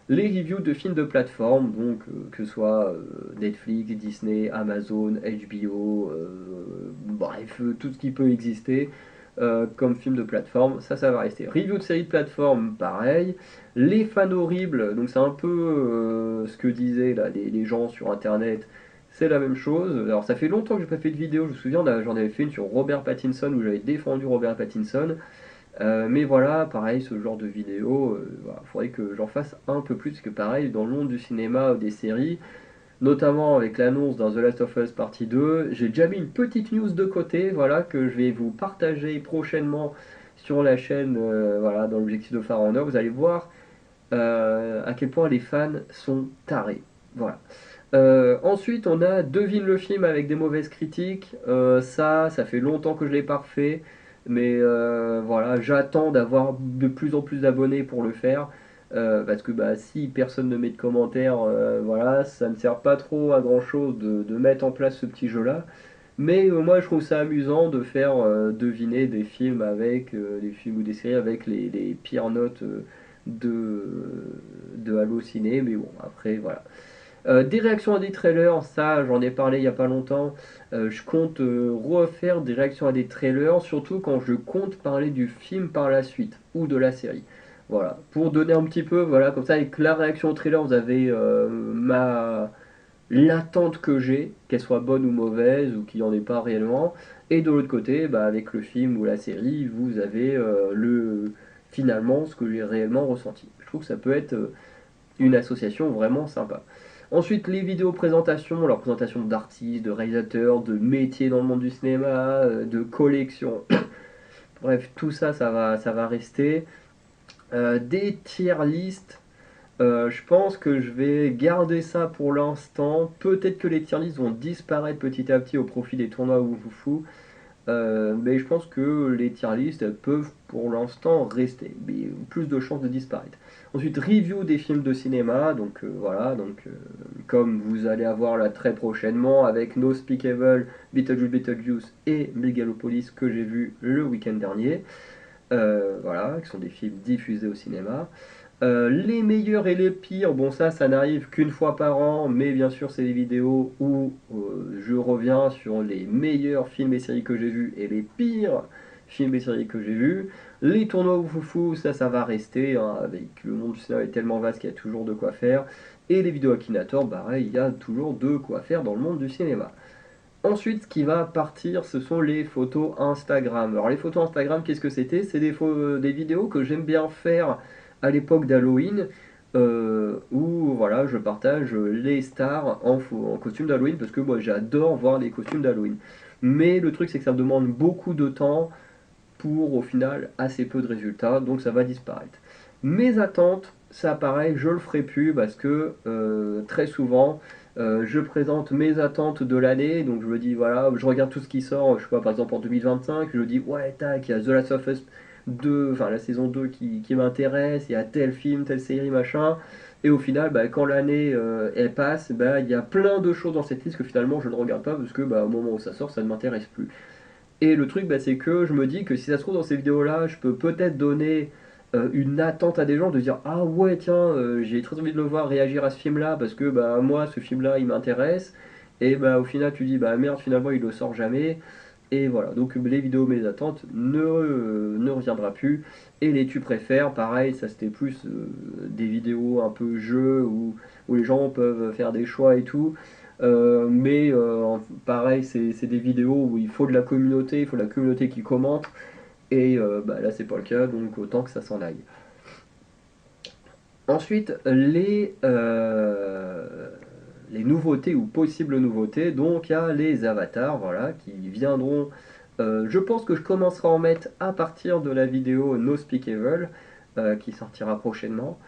Speaker 1: Les reviews de films de plateforme, donc que ce soit Netflix, Disney, Amazon, HBO, bref, tout ce qui peut exister comme film de plateforme, ça va rester. Review de séries de plateforme, pareil. Les fans horribles, donc c'est un peu ce que disaient là, les gens sur internet, c'est la même chose. Alors ça fait longtemps que j'ai pas fait de vidéo, je me souviens, j'en avais fait une sur Robert Pattinson où j'avais défendu Robert Pattinson. Mais voilà, pareil, ce genre de vidéo, voilà, faudrait que j'en fasse un peu plus, parce que pareil, dans le monde du cinéma ou des séries, notamment avec l'annonce d'un The Last of Us partie 2, j'ai déjà mis une petite news de côté, voilà, que je vais vous partager prochainement sur la chaîne, voilà, dans l'objectif de Faronder. Vous allez voir à quel point les fans sont tarés. Voilà. Ensuite, on a Devine le film avec des mauvaises critiques. Ça fait longtemps que je l'ai pas refait. Mais voilà, j'attends d'avoir de plus en plus d'abonnés pour le faire. Parce que bah, si personne ne met de commentaires, voilà, ça ne sert pas trop à grand chose de mettre en place ce petit jeu-là. Mais moi, je trouve ça amusant de faire deviner des films avec des films ou des séries avec les pires notes de, de Allociné. Mais bon, après, voilà. Des réactions à des trailers, ça j'en ai parlé il n'y a pas longtemps. Je compte refaire des réactions à des trailers, surtout quand je compte parler du film par la suite ou de la série. Voilà, pour donner un petit peu, voilà, comme ça avec la réaction au trailer, vous avez l'attente que j'ai, qu'elle soit bonne ou mauvaise ou qu'il n'y en ait pas réellement. Et de l'autre côté, bah, avec le film ou la série, vous avez finalement ce que j'ai réellement ressenti. Je trouve que ça peut être une association vraiment sympa. Ensuite, les vidéos présentations, leur présentation d'artistes, de réalisateurs, de métiers dans le monde du cinéma, de collections. Bref, tout ça, ça va rester. Des tier lists, je pense que je vais garder ça pour l'instant. Peut-être que les tier lists vont disparaître petit à petit au profit des tournois Wufufu. Mais je pense que les tier lists elles peuvent pour l'instant rester, mais plus de chances de disparaître. Ensuite, review des films de cinéma, donc voilà, donc comme vous allez avoir là très prochainement avec No Speakable, Beetlejuice et Megalopolis que j'ai vu le week-end dernier, voilà, qui sont des films diffusés au cinéma. Les meilleurs et les pires, bon ça n'arrive qu'une fois par an, mais bien sûr c'est des vidéos où je reviens sur les meilleurs films et séries que j'ai vus et les pires films et séries que j'ai vus. Les tournois au foufou, ça va rester, hein, avec le monde du cinéma est tellement vaste qu'il y a toujours de quoi faire. Et les vidéos Akinator, pareil, il y a toujours de quoi faire dans le monde du cinéma. Ensuite, ce qui va partir, ce sont les photos Instagram. Alors les photos Instagram, qu'est-ce que c'était? C'est des vidéos que j'aime bien faire à l'époque d'Halloween, où voilà, je partage les stars en costume d'Halloween, parce que moi j'adore voir les costumes d'Halloween. Mais le truc, c'est que ça me demande beaucoup de temps pour au final assez peu de résultats, donc ça va disparaître. Mes attentes, ça pareil, je le ferai plus parce que très souvent je présente mes attentes de l'année, donc je me dis voilà, je regarde tout ce qui sort, je sais pas, par exemple en 2025, je dis ouais, tac, il y a The Last of Us 2, enfin la saison 2 qui m'intéresse, il y a tel film, telle série, machin. Et au final, bah, quand l'année elle passe, bah, il y a plein de choses dans cette liste que finalement je ne regarde pas parce que bah, au moment où ça sort, ça ne m'intéresse plus. Et le truc, bah, c'est que je me dis que si ça se trouve dans ces vidéos-là, je peux peut-être donner une attente à des gens de dire ah ouais tiens j'ai très envie de le voir réagir à ce film-là parce que bah moi ce film-là il m'intéresse et bah au final tu dis bah merde finalement il le sort jamais et voilà donc les vidéos mes attentes ne reviendra plus et les tu préfères pareil ça c'était plus des vidéos un peu jeux où les gens peuvent faire des choix et tout. Mais pareil, c'est des vidéos où il faut de la communauté, il faut la communauté qui commente, et bah, là c'est pas le cas, donc autant que ça s'en aille. Ensuite, les nouveautés ou possibles nouveautés, donc il y a les avatars, voilà, qui viendront. Je pense que je commencerai à en mettre à partir de la vidéo No Speak Evil, qui sortira prochainement.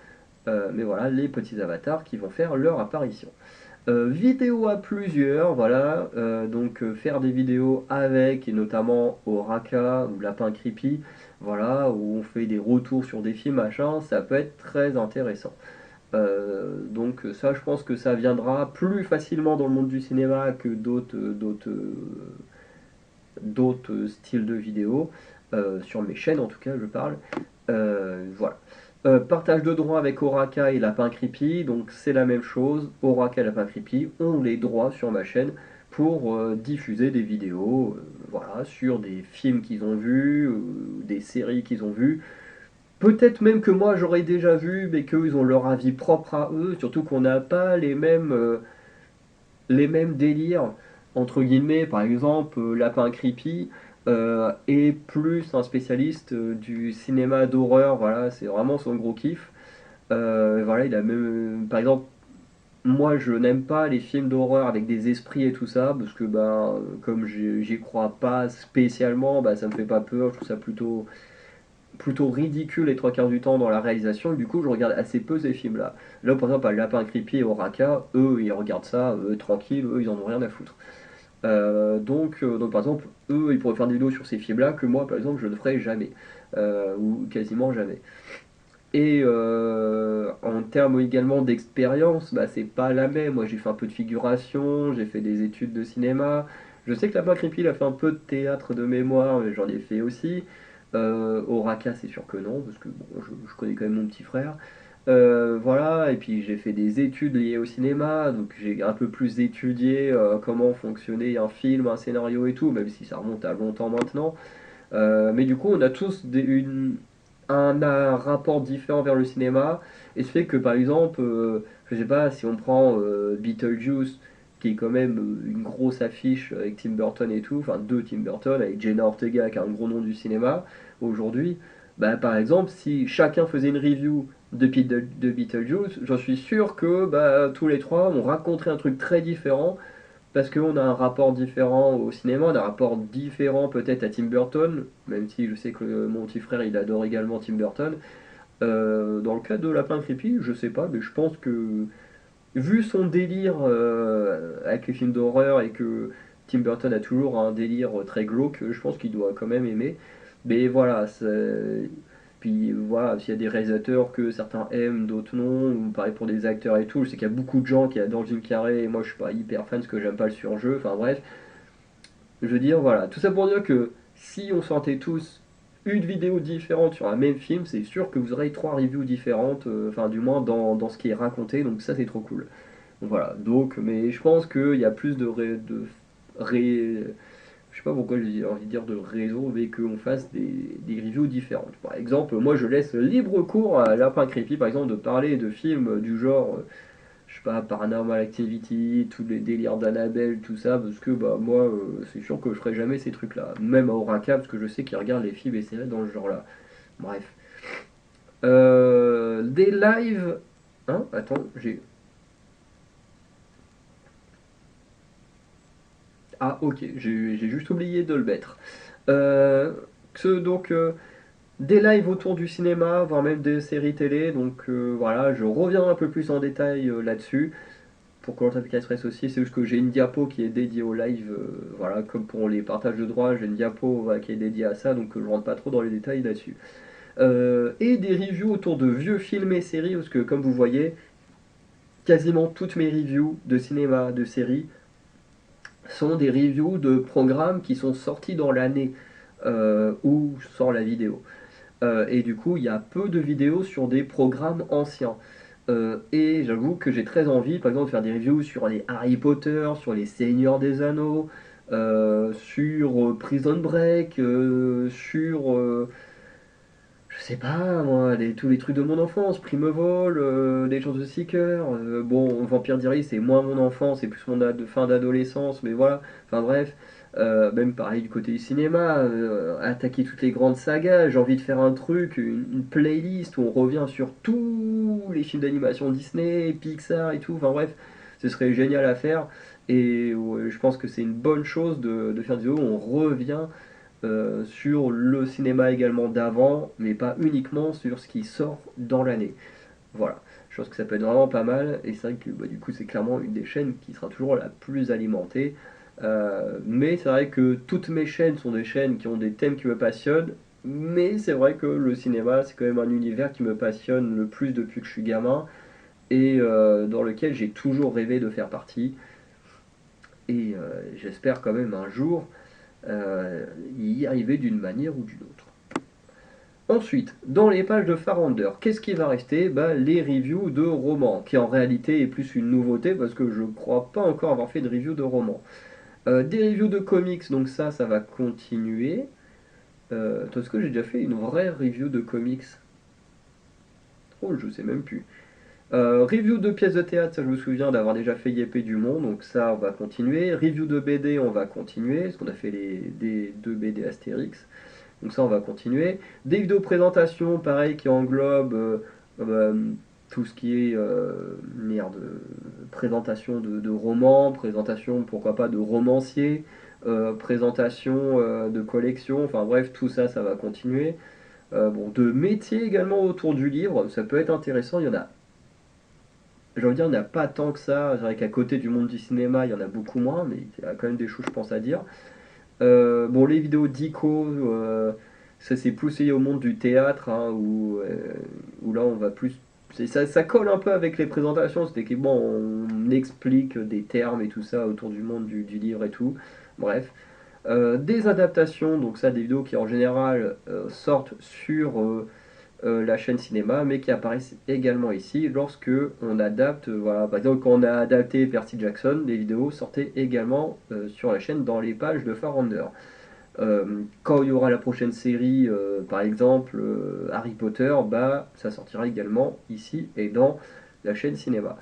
Speaker 1: Mais voilà, les petits avatars qui vont faire leur apparition. Vidéo à plusieurs, voilà, donc faire des vidéos avec, et notamment Oraka ou Lapin Creepy, voilà, où on fait des retours sur des films, machin, ça peut être très intéressant. Donc ça, je pense que ça viendra plus facilement dans le monde du cinéma que d'autres styles de vidéos, sur mes chaînes en tout cas, je parle. Voilà. Partage de droits avec Oraka et Lapin Creepy, donc c'est la même chose. Oraka et Lapin Creepy ont les droits sur ma chaîne pour diffuser des vidéos voilà, sur des films qu'ils ont vus, des séries qu'ils ont vues. Peut-être même que moi j'aurais déjà vu, mais qu'eux ils ont leur avis propre à eux, surtout qu'on n'a pas les mêmes délires, entre guillemets, par exemple, Lapin Creepy est plus un spécialiste du cinéma d'horreur, voilà, c'est vraiment son gros kiff. Voilà, il a même, par exemple, moi je n'aime pas les films d'horreur avec des esprits et tout ça, parce que ben, comme j'y crois pas spécialement, bah, ça me fait pas peur, je trouve ça plutôt ridicule les trois quarts du temps dans la réalisation, et du coup je regarde assez peu ces films-là. Là par exemple à Lapin Creepy et Oraka, eux ils regardent ça tranquille, eux ils en ont rien à foutre. Donc par exemple, eux ils pourraient faire des vidéos sur ces films-là que moi par exemple je ne ferai jamais, ou quasiment jamais. Et en termes également d'expérience, bah, c'est pas la même. Moi j'ai fait un peu de figuration, j'ai fait des études de cinéma. Je sais que Lapin Creepy il a fait un peu de théâtre de mémoire, mais j'en ai fait aussi. Oraka, c'est sûr que non, parce que bon, je connais quand même mon petit frère. Voilà, et puis j'ai fait des études liées au cinéma, donc j'ai un peu plus étudié comment fonctionnait un film, un scénario et tout, même si ça remonte à longtemps maintenant. Mais du coup, on a tous un rapport différent vers le cinéma, et ce fait que par exemple, je sais pas, si on prend Beetlejuice, qui est quand même une grosse affiche avec Tim Burton et tout, enfin deux Tim Burton, avec Jenna Ortega qui est un gros nom du cinéma aujourd'hui, bah, par exemple, si chacun faisait une review de Beetlejuice, j'en suis sûr que bah, tous les trois on raconterait un truc très différent parce qu'on a un rapport différent au cinéma, on a un rapport différent peut-être à Tim Burton, même si je sais que mon petit frère il adore également Tim Burton. Dans le cas de Lapin Creepy, je sais pas, mais je pense que vu son délire avec les films d'horreur et que Tim Burton a toujours un délire très glauque, je pense qu'il doit quand même aimer. Mais voilà, puis voilà, s'il y a des réalisateurs que certains aiment, d'autres non, ou pareil pour des acteurs et tout, je sais qu'il y a beaucoup de gens qui adorent Jim Carrey, et moi je suis pas hyper fan parce que j'aime pas le surjeu, enfin bref. Je veux dire, voilà, tout ça pour dire que si on sortait tous une vidéo différente sur un même film, c'est sûr que vous aurez trois reviews différentes, enfin du moins dans ce qui est raconté, donc ça c'est trop cool. Donc voilà, donc, mais je pense qu'il y a plus je sais pas pourquoi j'ai envie de dire de raison, mais qu'on fasse des reviews différentes. Par exemple, moi je laisse libre cours à Lapin Creepy, par exemple, de parler de films du genre, je sais pas, Paranormal Activity, tous les délires d'Annabelle, tout ça, parce que bah moi, c'est sûr que je ferai jamais ces trucs-là. Même à Oraka, parce que je sais qu'ils regardent les films et séries dans ce genre-là. Bref. Des lives... Hein? Attends, j'ai... Ah ok, j'ai juste oublié de le mettre. Euh, donc des lives autour du cinéma, voire même des séries télé, donc voilà, je reviens un peu plus en détail là-dessus. Pour Call of Express aussi, c'est juste que j'ai une diapo qui est dédiée au live, voilà, comme pour les partages de droits, j'ai une diapo voilà, qui est dédiée à ça, donc je rentre pas trop dans les détails là-dessus. Et des reviews autour de vieux films et séries, parce que comme vous voyez, quasiment toutes mes reviews de cinéma, de séries, sont des reviews de programmes qui sont sortis dans l'année où sort la vidéo. Et du coup, il y a peu de vidéos sur des programmes anciens. Et j'avoue que j'ai très envie, par exemple, de faire des reviews sur les Harry Potter, sur les Seigneurs des Anneaux, sur Prison Break, sur, je sais pas moi, tous les trucs de mon enfance, Primevol, les gens de Seeker. Bon, Vampire Diaries, c'est moins mon enfance, c'est plus mon fin d'adolescence, mais voilà. Enfin bref, même pareil du côté du cinéma, attaquer toutes les grandes sagas. J'ai envie de faire un truc, une playlist où on revient sur tous les films d'animation Disney, Pixar et tout. Enfin bref, ce serait génial à faire. Et ouais, je pense que c'est une bonne chose de faire des vidéos où on revient sur le cinéma également d'avant, mais pas uniquement sur ce qui sort dans l'année. Voilà, je pense que ça peut être vraiment pas mal, et c'est vrai que bah, du coup c'est clairement une des chaînes qui sera toujours la plus alimentée. Mais c'est vrai que toutes mes chaînes sont des chaînes qui ont des thèmes qui me passionnent, mais c'est vrai que le cinéma c'est quand même un univers qui me passionne le plus depuis que je suis gamin, et dans lequel j'ai toujours rêvé de faire partie, et j'espère quand même un jour y arriver d'une manière ou d'une autre. Ensuite, dans les pages de Faronder, qu'est-ce qui va rester? Bah, les reviews de romans, qui en réalité est plus une nouveauté parce que je ne crois pas encore avoir fait de review de romans. Des reviews de comics, donc ça va continuer. Est-ce que j'ai déjà fait une vraie review de comics? Oh, je sais même plus. Review de pièces de théâtre, ça je me souviens d'avoir déjà fait Yépé du Monde, donc ça on va continuer. Review de BD, on va continuer, parce qu'on a fait des deux BD Astérix. Donc ça, on va continuer. Des vidéos présentations, pareil, qui englobent tout ce qui est merde, présentation de romans, présentation, pourquoi pas, de romanciers, présentation de collections, enfin bref, tout ça, ça va continuer. Bon, de métiers également autour du livre, ça peut être intéressant, il y en a, j'ai envie de dire, il n'y en a pas tant que ça, c'est vrai qu'à côté du monde du cinéma, il y en a beaucoup moins, mais il y a quand même des choses, je pense, à dire. Bon, les vidéos d'ICO, ça c'est plus lié au monde du théâtre, hein, où là on va plus. Ça colle un peu avec les présentations, c'était que bon, on explique des termes et tout ça autour du monde du livre et tout. Bref. Des adaptations, donc ça, des vidéos qui en général sortent sur la chaîne cinéma, mais qui apparaissent également ici lorsque on adapte, voilà, par exemple quand on a adapté Percy Jackson, les vidéos sortaient également sur la chaîne dans les pages de Faronder. Quand il y aura la prochaine série, par exemple Harry Potter, bah ça sortira également ici et dans la chaîne cinéma.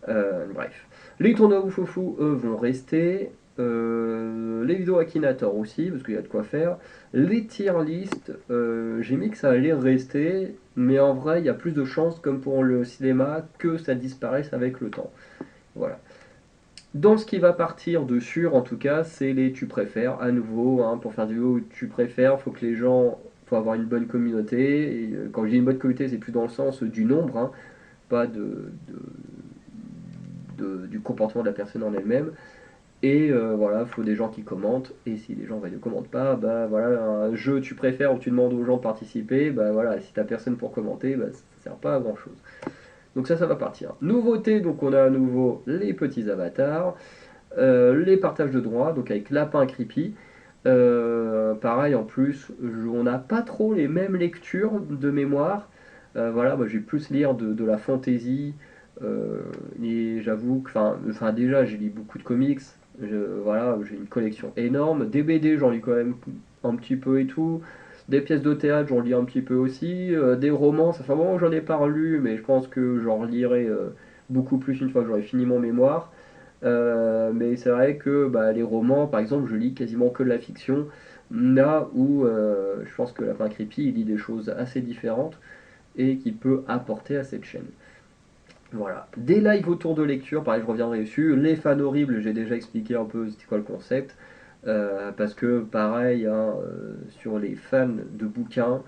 Speaker 1: Bref. Les tournois Oufoufou, eux, vont rester. Les vidéos Akinator aussi, parce qu'il y a de quoi faire. Les tier list, j'ai mis que ça allait rester, mais en vrai, il y a plus de chances, comme pour le cinéma, que ça disparaisse avec le temps. Voilà. Dans ce qui va partir de sûr, en tout cas, c'est les tu préfères. À nouveau, hein, pour faire du vidéo tu préfères, faut que les gens, faut avoir une bonne communauté, et quand je dis une bonne communauté, c'est plus dans le sens du nombre, hein, pas du comportement de la personne en elle-même. Et voilà, faut des gens qui commentent, et si les gens ne commentent pas, bah voilà, un jeu tu préfères où tu demandes aux gens de participer, bah voilà, si t'as personne pour commenter, bah ça sert pas à grand chose. Donc ça va partir. Nouveauté, donc on a à nouveau les petits avatars, les partages de droits, donc avec Lapin Creepy. Pareil en plus, on n'a pas trop les mêmes lectures de mémoire. Voilà, moi j'ai plus lire de la fantasy. euh, et j'avoue que, enfin déjà j'ai lu beaucoup de comics. Voilà, j'ai une collection énorme. Des BD j'en lis quand même un petit peu et tout. Des pièces de théâtre j'en lis un petit peu aussi. Des romans, ça fait un moment que j'en ai pas relu, mais je pense que j'en relirai beaucoup plus une fois que j'aurai fini mon mémoire. Mais c'est vrai que bah, les romans, par exemple, je lis quasiment que de la fiction, là où je pense que Lapin Creepy, il lit des choses assez différentes et qui peut apporter à cette chaîne. Voilà. Des lives autour de lecture, pareil, je reviendrai dessus. Les fans horribles, j'ai déjà expliqué un peu c'était quoi le concept. Parce que pareil, hein, sur les fans de bouquins,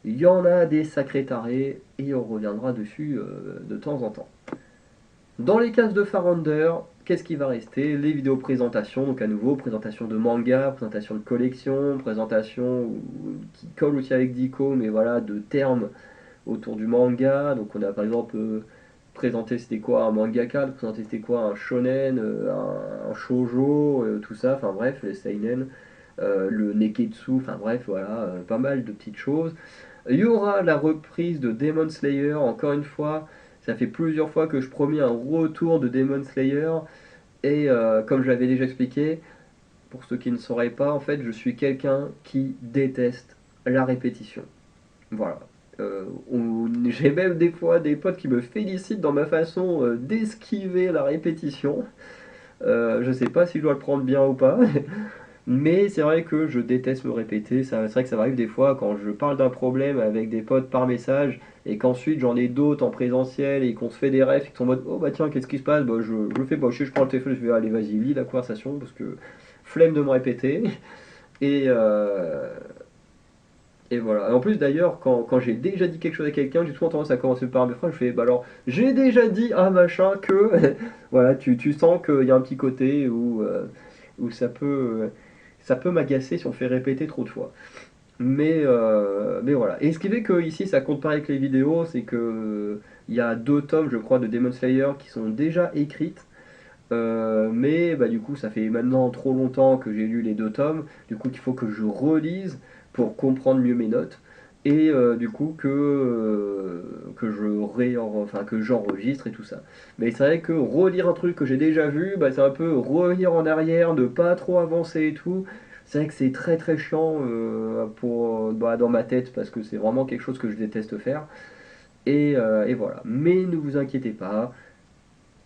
Speaker 1: il y en a des sacrés tarés et on reviendra dessus de temps en temps. Dans les cases de Farounder, qu'est-ce qui va rester? Les vidéos présentations, donc à nouveau, présentation de manga, présentation de collection, présentation qui colle aussi avec Dico, mais voilà, de termes autour du manga. Donc on a par exemple présenté c'était quoi un mangaka, présenté c'était quoi un shonen, un shoujo, tout ça, enfin bref, les seinen, le neketsu, enfin bref, voilà, pas mal de petites choses. Il y aura la reprise de Demon Slayer, encore une fois. Ça fait plusieurs fois que je promets un retour de Demon Slayer. Et comme je l'avais déjà expliqué, pour ceux qui ne sauraient pas, en fait, je suis quelqu'un qui déteste la répétition. Voilà. J'ai même des fois des potes qui me félicitent dans ma façon d'esquiver la répétition. Je sais pas si je dois le prendre bien ou pas. Mais c'est vrai que je déteste me répéter. C'est vrai que ça m'arrive des fois quand je parle d'un problème avec des potes par message et qu'ensuite j'en ai d'autres en présentiel et qu'on se fait des refs et qui sont en mode oh bah tiens, qu'est-ce qui se passe? Bah, je le fais pas, je prends le téléphone, je vais allez, vas-y, lis la conversation parce que flemme de me répéter. Et, euh, et voilà. Et en plus d'ailleurs, quand j'ai déjà dit quelque chose à quelqu'un, j'ai souvent tendance à commencer par mes phrases, je fais bah alors j'ai déjà dit un machin que. Voilà, tu sens qu'il y a un petit côté où ça peut m'agacer si on fait répéter trop de fois. Mais voilà. Et ce qui fait que ici ça compte pas avec les vidéos, c'est que il y a 2 tomes, je crois, de Demon Slayer qui sont déjà écrites. Mais bah, du coup, ça fait maintenant trop longtemps que j'ai lu les 2 tomes. Du coup, il faut que je relise pour comprendre mieux mes notes. Et du coup, enfin, que j'enregistre et tout ça. Mais c'est vrai que relire un truc que j'ai déjà vu, bah, c'est un peu revenir en arrière, ne pas trop avancer et tout. C'est vrai que c'est très très chiant bah, dans ma tête parce que c'est vraiment quelque chose que je déteste faire. Et voilà. Mais ne vous inquiétez pas,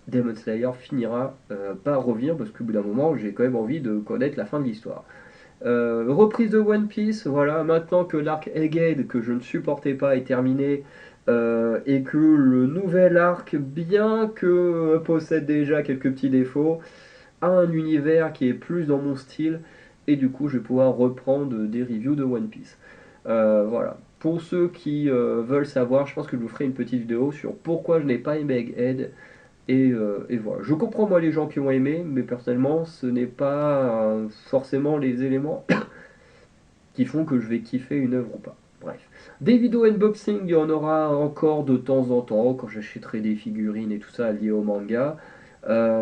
Speaker 1: Demon Slayer finira par revenir parce qu'au bout d'un moment j'ai quand même envie de connaître la fin de l'histoire. Reprise de One Piece, voilà, maintenant que l'arc Egghead que je ne supportais pas est terminé et que le nouvel arc, bien que possède déjà quelques petits défauts, a un univers qui est plus dans mon style et du coup je vais pouvoir reprendre des reviews de One Piece. Voilà. Pour ceux qui veulent savoir, je pense que je vous ferai une petite vidéo sur pourquoi je n'ai pas aimé Egghead et voilà. Je comprends moi les gens qui ont aimé, mais personnellement, ce n'est pas forcément les éléments qui font que je vais kiffer une œuvre ou pas. Bref. Des vidéos unboxing, il y en aura encore de temps en temps, quand j'achèterai des figurines et tout ça liées au manga.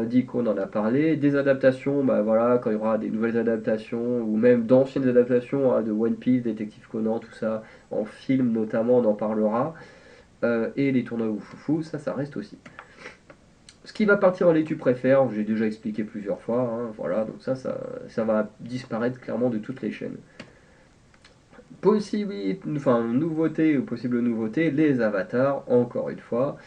Speaker 1: Dit qu'on en a parlé. Des adaptations, bah voilà, quand il y aura des nouvelles adaptations, ou même d'anciennes adaptations hein, de One Piece, Détective Conan, tout ça, en film notamment, on en parlera. Et les tournois Oufoufou, ça reste aussi. Ce qui va partir en les tu préfères, j'ai déjà expliqué plusieurs fois, hein, voilà, donc ça va disparaître clairement de toutes les chaînes. Enfin, nouveauté ou possible nouveauté, les avatars, encore une fois,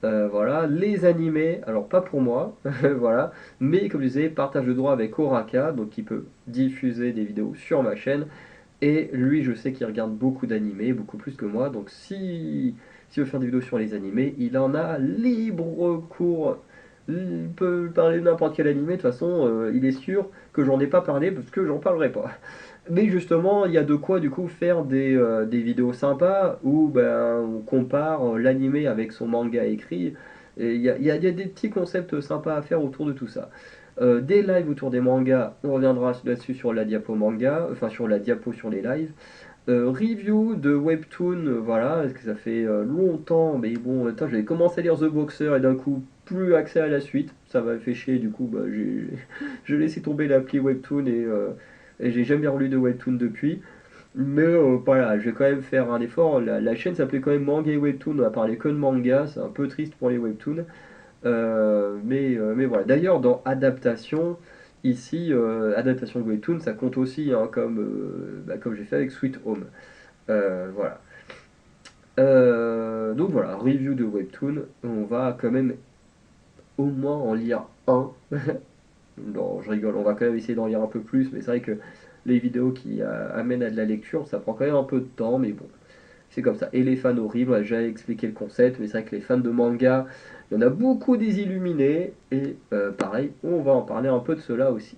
Speaker 1: voilà, les animés, alors pas pour moi, voilà, mais comme je disais, partage de droit avec Oraka, donc qui peut diffuser des vidéos sur ma chaîne, et lui je sais qu'il regarde beaucoup d'animés, beaucoup plus que moi, donc s'il veut faire des vidéos sur les animés, il en a libre cours. Il peut parler de n'importe quel animé, de toute façon, il est sûr que j'en ai pas parlé parce que j'en parlerai pas. Mais justement, il y a de quoi du coup faire des vidéos sympas où ben, on compare l'animé avec son manga écrit. Et il y a des petits concepts sympas à faire autour de tout ça. Des lives autour des mangas, on reviendra là-dessus sur la diapo manga, enfin sur la diapo sur les lives. Review de Webtoon, voilà, parce que ça fait longtemps, mais bon, attends, j'avais commencé à lire The Boxer et d'un coup, plus accès à la suite, ça m'a fait chier, du coup, bah, j'ai laissé tomber l'appli Webtoon et j'ai jamais relu de Webtoon depuis. Mais voilà, je vais quand même faire un effort. La chaîne s'appelait quand même Manga et Webtoon, on a parlé que de manga, c'est un peu triste pour les Webtoons. Mais voilà. D'ailleurs, dans adaptation, ici, adaptation de Webtoon, ça compte aussi, hein, comme j'ai fait avec Sweet Home. Voilà. Donc voilà, review de Webtoon. On va quand même au moins en lire un. Non, je rigole, on va quand même essayer d'en lire un peu plus, mais c'est vrai que les vidéos qui amènent à de la lecture, ça prend quand même un peu de temps, mais bon, c'est comme ça. Et les fans horribles, on a déjà expliqué le concept, mais c'est vrai que les fans de manga, il y en a beaucoup des illuminés, et pareil, on va en parler un peu de cela aussi.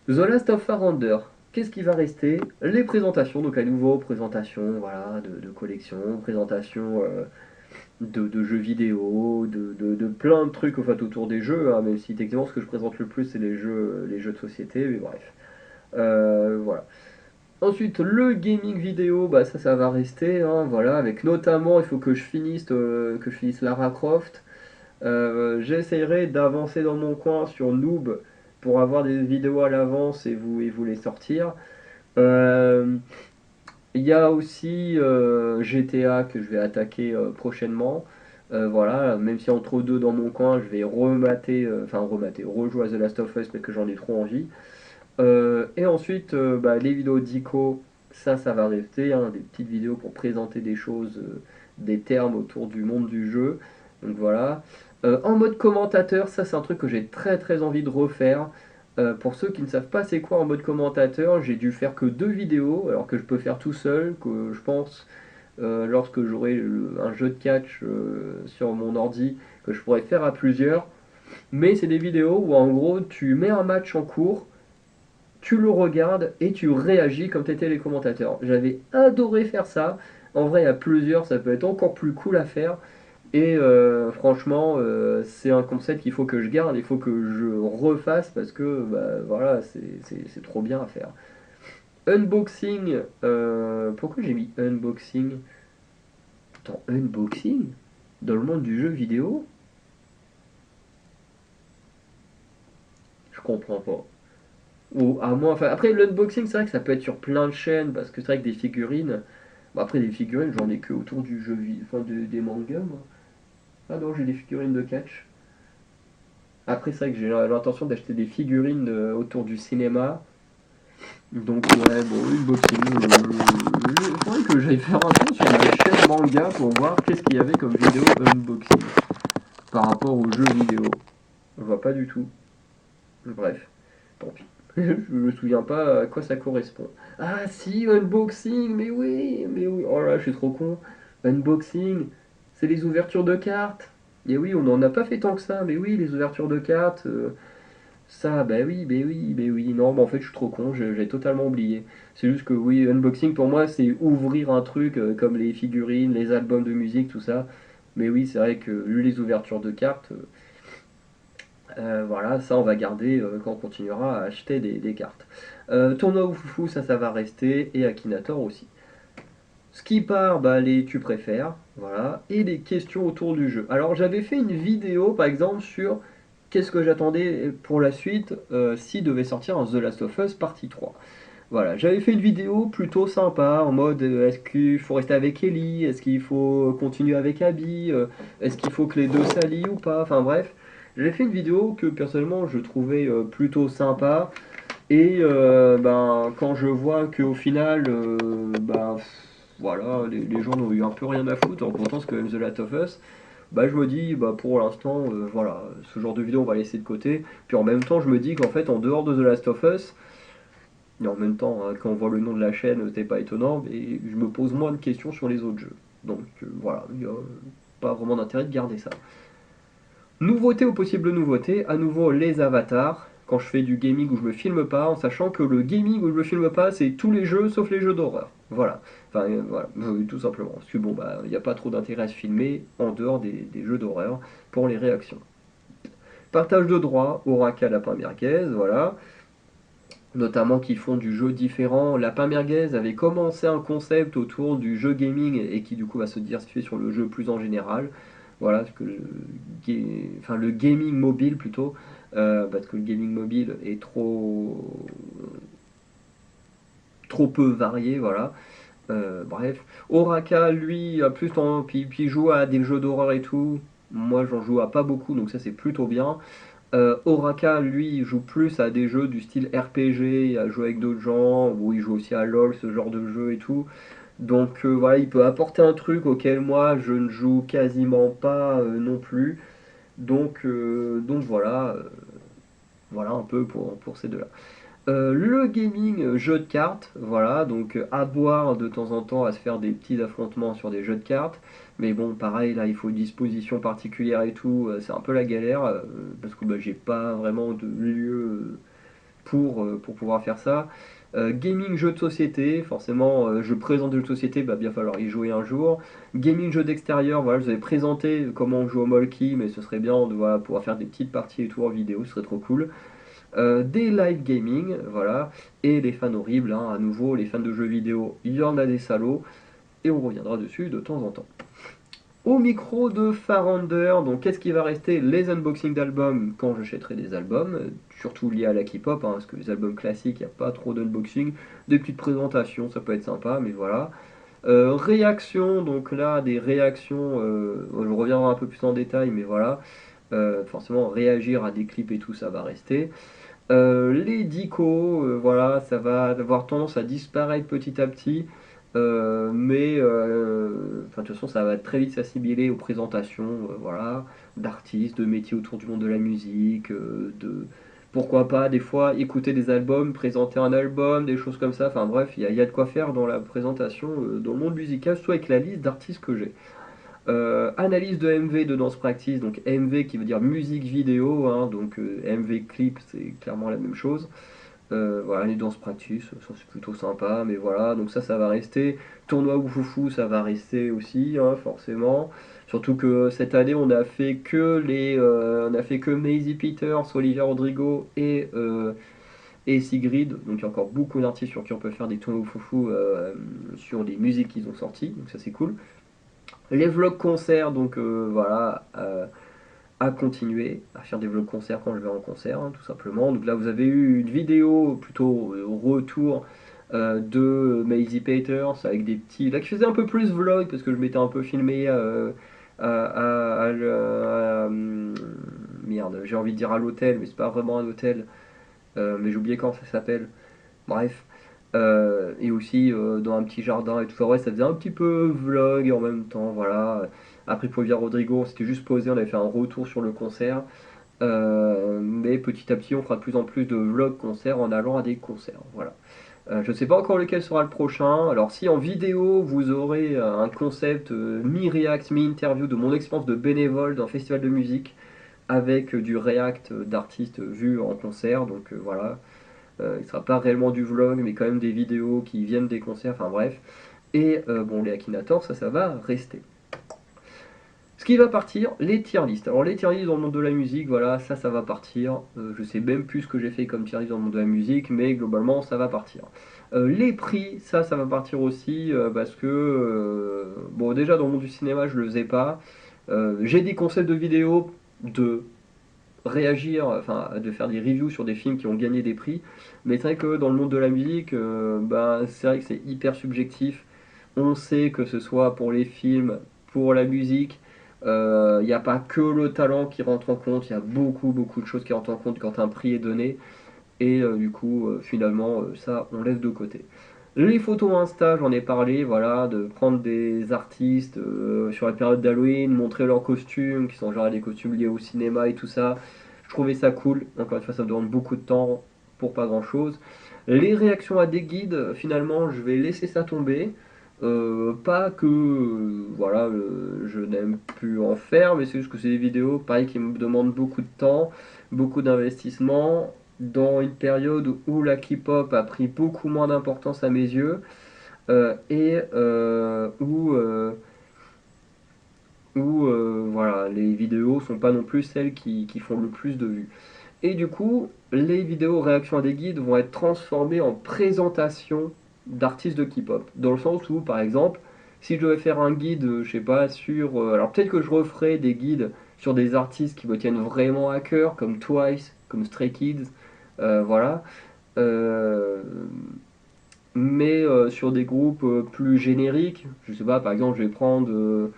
Speaker 1: The Last of Us Render, qu'est-ce qui va rester? Les présentations, donc à nouveau, présentation voilà, de collection, présentation de jeux vidéo, de plein de trucs en fait, autour des jeux, hein, même si techniquement ce que je présente le plus c'est les jeux de société, mais bref. Voilà. Ensuite, le gaming vidéo, bah ça va rester, hein, voilà, avec notamment, il faut que je finisse Lara Croft. J'essaierai d'avancer dans mon coin sur Noob pour avoir des vidéos à l'avance et vous les sortir. Euh, Il y a aussi GTA que je vais attaquer prochainement. Voilà, même si entre deux dans mon coin, je vais rejouer à The Last of Us, mais que j'en ai trop envie. Et ensuite, bah, les vidéos d'ICO, ça va rester, hein, des petites vidéos pour présenter des choses, des termes autour du monde du jeu. Donc voilà. En mode commentateur, ça c'est un truc que j'ai très très envie de refaire. Pour ceux qui ne savent pas c'est quoi en mode commentateur, j'ai dû faire que 2 vidéos, alors que je peux faire tout seul, que je pense lorsque j'aurai un jeu de catch sur mon ordi, que je pourrais faire à plusieurs. Mais c'est des vidéos où en gros tu mets un match en cours, tu le regardes et tu réagis comme t'étais les commentateurs. J'avais adoré faire ça. En vrai, à plusieurs, ça peut être encore plus cool à faire. Et franchement, c'est un concept qu'il faut que je garde, il faut que je refasse parce que bah, voilà, c'est trop bien à faire. Unboxing, pourquoi j'ai mis unboxing? Attends, unboxing? Dans le monde du jeu vidéo? Je comprends pas. Ou à moins, enfin, après l'unboxing, c'est vrai que ça peut être sur plein de chaînes parce que c'est vrai que des figurines. Bon, après, des figurines, j'en ai que autour du jeu, enfin des mangas, moi. Ah non, j'ai des figurines de catch. Après, c'est vrai que j'ai l'intention d'acheter des figurines autour du cinéma. Donc, ouais, bon, unboxing. Il faudrait que j'aille faire un tour sur ma chaîne manga pour voir qu'est-ce qu'il y avait comme vidéo unboxing par rapport aux jeux vidéo. Je vois pas du tout. Bref, tant pis. Je me souviens pas à quoi ça correspond. Ah si, unboxing, mais oui. Oh là, je suis trop con. Unboxing, c'est les ouvertures de cartes. Et oui, on n'en a pas fait tant que ça, mais oui, les ouvertures de cartes, ça, bah oui, bah oui, bah oui. Non, bah en fait, je suis trop con, j'ai totalement oublié. C'est juste que oui, unboxing pour moi, c'est ouvrir un truc comme les figurines, les albums de musique, tout ça. Mais oui, c'est vrai que vu les ouvertures de cartes, voilà, ça on va garder quand on continuera à acheter des cartes. Tournoi ou foufou, ça va rester, et Akinator aussi. Ce qui part, bah, les tu préfères, voilà, et les questions autour du jeu. Alors j'avais fait une vidéo par exemple sur qu'est-ce que j'attendais pour la suite si devait sortir un The Last of Us partie 3. Voilà, j'avais fait une vidéo plutôt sympa en mode est-ce qu'il faut rester avec Ellie, est-ce qu'il faut continuer avec Abby, est-ce qu'il faut que les deux s'allient ou pas, enfin bref. J'ai fait une vidéo que personnellement je trouvais plutôt sympa et ben, quand je vois qu'au final ben, voilà, les gens n'ont eu un peu rien à foutre, en pourtant c'est quand même The Last of Us, bah, je me dis bah, pour l'instant voilà, ce genre de vidéo on va laisser de côté. Puis en même temps je me dis qu'en fait en dehors de The Last of Us, et en même temps, hein, quand on voit le nom de la chaîne, c'est pas étonnant, mais je me pose moins de questions sur les autres jeux. Donc voilà, il n'y a pas vraiment d'intérêt de garder ça. Nouveauté ou possible nouveauté, à nouveau les avatars. quand je fais du gaming où je me filme pas, en sachant que le gaming où je me filme pas, c'est tous les jeux sauf les jeux d'horreur. Voilà. Enfin, voilà, tout simplement. Parce que bon, bah, il n'y a pas trop d'intérêt à se filmer en dehors des jeux d'horreur pour les réactions. Partage de droits, Oracle Lapin Merguez, voilà. Notamment qui font du jeu différent. Lapin Merguez avait commencé un concept autour du jeu gaming et qui du coup va se diversifier sur le jeu plus en général. Voilà, parce que enfin, le gaming mobile plutôt, parce que le gaming mobile est trop peu varié, voilà. Bref, Oraka, lui, a plus tendance, puis il joue à des jeux d'horreur et tout. Moi, j'en joue à pas beaucoup, donc ça c'est plutôt bien. Oraka, lui, il joue plus à des jeux du style RPG, à jouer avec d'autres gens, ou il joue aussi à LoL, ce genre de jeu et tout. Donc voilà, il peut apporter un truc auquel moi je ne joue quasiment pas non plus. Donc voilà, voilà un peu pour ces deux-là. Le gaming, jeu de cartes, voilà, donc à boire de temps en temps, à se faire des petits affrontements sur des jeux de cartes. Mais bon, pareil, là, il faut une disposition particulière et tout, c'est un peu la galère, parce que bah, j'ai pas vraiment de lieu pour pouvoir faire ça. Gaming, jeu de société, forcément, je présente des jeux de société, bah, bien falloir y jouer un jour. Gaming, jeu d'extérieur, voilà, je vous avais présenté comment on joue au Molki, mais ce serait bien de voilà, pouvoir faire des petites parties et tout en vidéo, ce serait trop cool. Des live gaming, voilà, et les fans horribles, hein, à nouveau, les fans de jeux vidéo, il y en a des salauds, et on reviendra dessus de temps en temps. Au micro de Farander, donc qu'est-ce qui va rester? Les unboxings d'albums quand j'achèterai des albums, surtout liés à la K-pop, hein, parce que les albums classiques, il n'y a pas trop d'unboxing, des petites présentations, ça peut être sympa, mais voilà. Réactions, donc là, des réactions, je reviendrai un peu plus en détail, mais voilà. Forcément, réagir à des clips et tout, ça va rester. Les dicos, voilà, ça va avoir tendance à disparaître petit à petit, enfin, de toute façon, ça va très vite s'assimiler aux présentations, voilà, d'artistes, de métiers autour du monde de la musique, pourquoi pas, des fois, écouter des albums, présenter un album, des choses comme ça, enfin bref, il y a de quoi faire dans la présentation, dans le monde musical, soit avec la liste d'artistes que j'ai. Analyse de MV de Dance Practice, donc MV qui veut dire musique vidéo, hein, donc MV clip c'est clairement la même chose. Voilà, les Dance Practice, ça c'est plutôt sympa, mais voilà, donc ça va rester. Tournoi Oufoufou, ça va rester aussi, hein, forcément. Surtout que cette année on a fait que Maisie Peters, Olivia Rodrigo et Sigrid, donc il y a encore beaucoup d'artistes sur qui on peut faire des tournois Oufoufou sur les musiques qu'ils ont sorties, donc ça c'est cool. Les vlogs concerts, donc voilà, à continuer, à faire des vlogs concerts quand je vais en concert, hein, tout simplement. Donc là, vous avez eu une vidéo plutôt retour de Maisie Peters avec des petits. Là, qui faisait un peu plus vlog parce que je m'étais un peu filmé merde, j'ai envie de dire à l'hôtel, mais c'est pas vraiment un hôtel, mais j'ai oublié comment ça s'appelle. Bref. Et aussi dans un petit jardin et tout ça. Ouais, ça faisait un petit peu vlog en même temps, voilà. Après pour Olivia Rodrigo, on s'était juste posé, on avait fait un retour sur le concert. Mais petit à petit, on fera de plus en plus de vlogs concerts en allant à des concerts. Voilà. Je ne sais pas encore lequel sera le prochain. Alors si en vidéo, vous aurez un concept mi-react, mi-interview de mon expérience de bénévole d'un festival de musique avec du react d'artistes vus en concert. Donc voilà, il ne sera pas réellement du vlog, mais quand même des vidéos qui viennent des concerts, enfin bref. Et bon, les Akinator, ça va rester. Ce qui va partir, les tier list. Alors les tier list dans le monde de la musique, voilà, ça va partir. Je sais même plus ce que j'ai fait comme tier list dans le monde de la musique, mais globalement ça va partir. Les prix, ça va partir aussi, parce que, bon déjà dans le monde du cinéma je le faisais pas. J'ai des concepts de vidéos de réagir, enfin de faire des reviews sur des films qui ont gagné des prix. Mais c'est vrai que dans le monde de la musique, bah, c'est vrai que c'est hyper subjectif. On sait que ce soit pour les films, pour la musique, il n'y a pas que le talent qui rentre en compte, il y a beaucoup de choses qui rentrent en compte quand un prix est donné. Et du coup, finalement, ça, on laisse de côté. Les photos Insta, j'en ai parlé, voilà, de prendre des artistes sur la période d'Halloween, montrer leurs costumes, qui sont genre des costumes liés au cinéma et tout ça. Je trouvais ça cool. Encore une fois, ça me demande beaucoup de temps pour pas grand chose. Les réactions à des guides, finalement, je vais laisser ça tomber. Pas que voilà, je n'aime plus en faire, mais c'est juste que c'est des vidéos, pareil, qui me demandent beaucoup de temps, beaucoup d'investissement. dans une période où la K-pop a pris beaucoup moins d'importance à mes yeux, et où voilà, les vidéos sont pas non plus celles qui font le plus de vues. Et du coup, les vidéos réactions à des guides vont être transformées en présentation d'artistes de K-pop. Dans le sens où, par exemple, si je devais faire un guide, je sais pas, sur... alors peut-être que je referai des guides sur des artistes qui me tiennent vraiment à cœur, comme Twice, comme Stray Kids, voilà. Euh, mais sur des groupes plus génériques, je sais pas, par exemple, je vais prendre...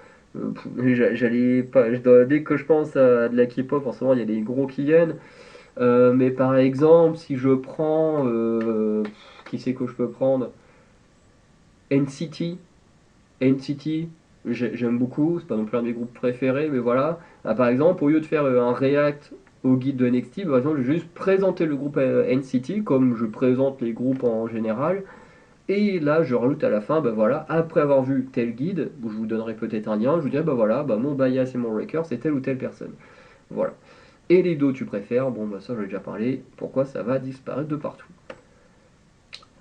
Speaker 1: j'allais pas, dès que je pense à de la K-pop, forcément, il y a des gros qui viennent. Mais par exemple, si je prends, qui c'est que je peux prendre? NCT, NCT, j'aime beaucoup, c'est pas non plus un des groupes préférés, mais voilà. Ah, par exemple, au lieu de faire un react au guide de NXT, par exemple, je vais juste présenter le groupe NCT comme je présente les groupes en général. Et là, je rajoute à la fin, bah voilà, après avoir vu tel guide, où je vous donnerai peut-être un lien, je vous dirai, bah voilà, bah mon bias et mon wrecker, c'est telle ou telle personne. Voilà. Et les dos tu préfères, bon bah ça j'en ai déjà parlé, pourquoi ça va disparaître de partout.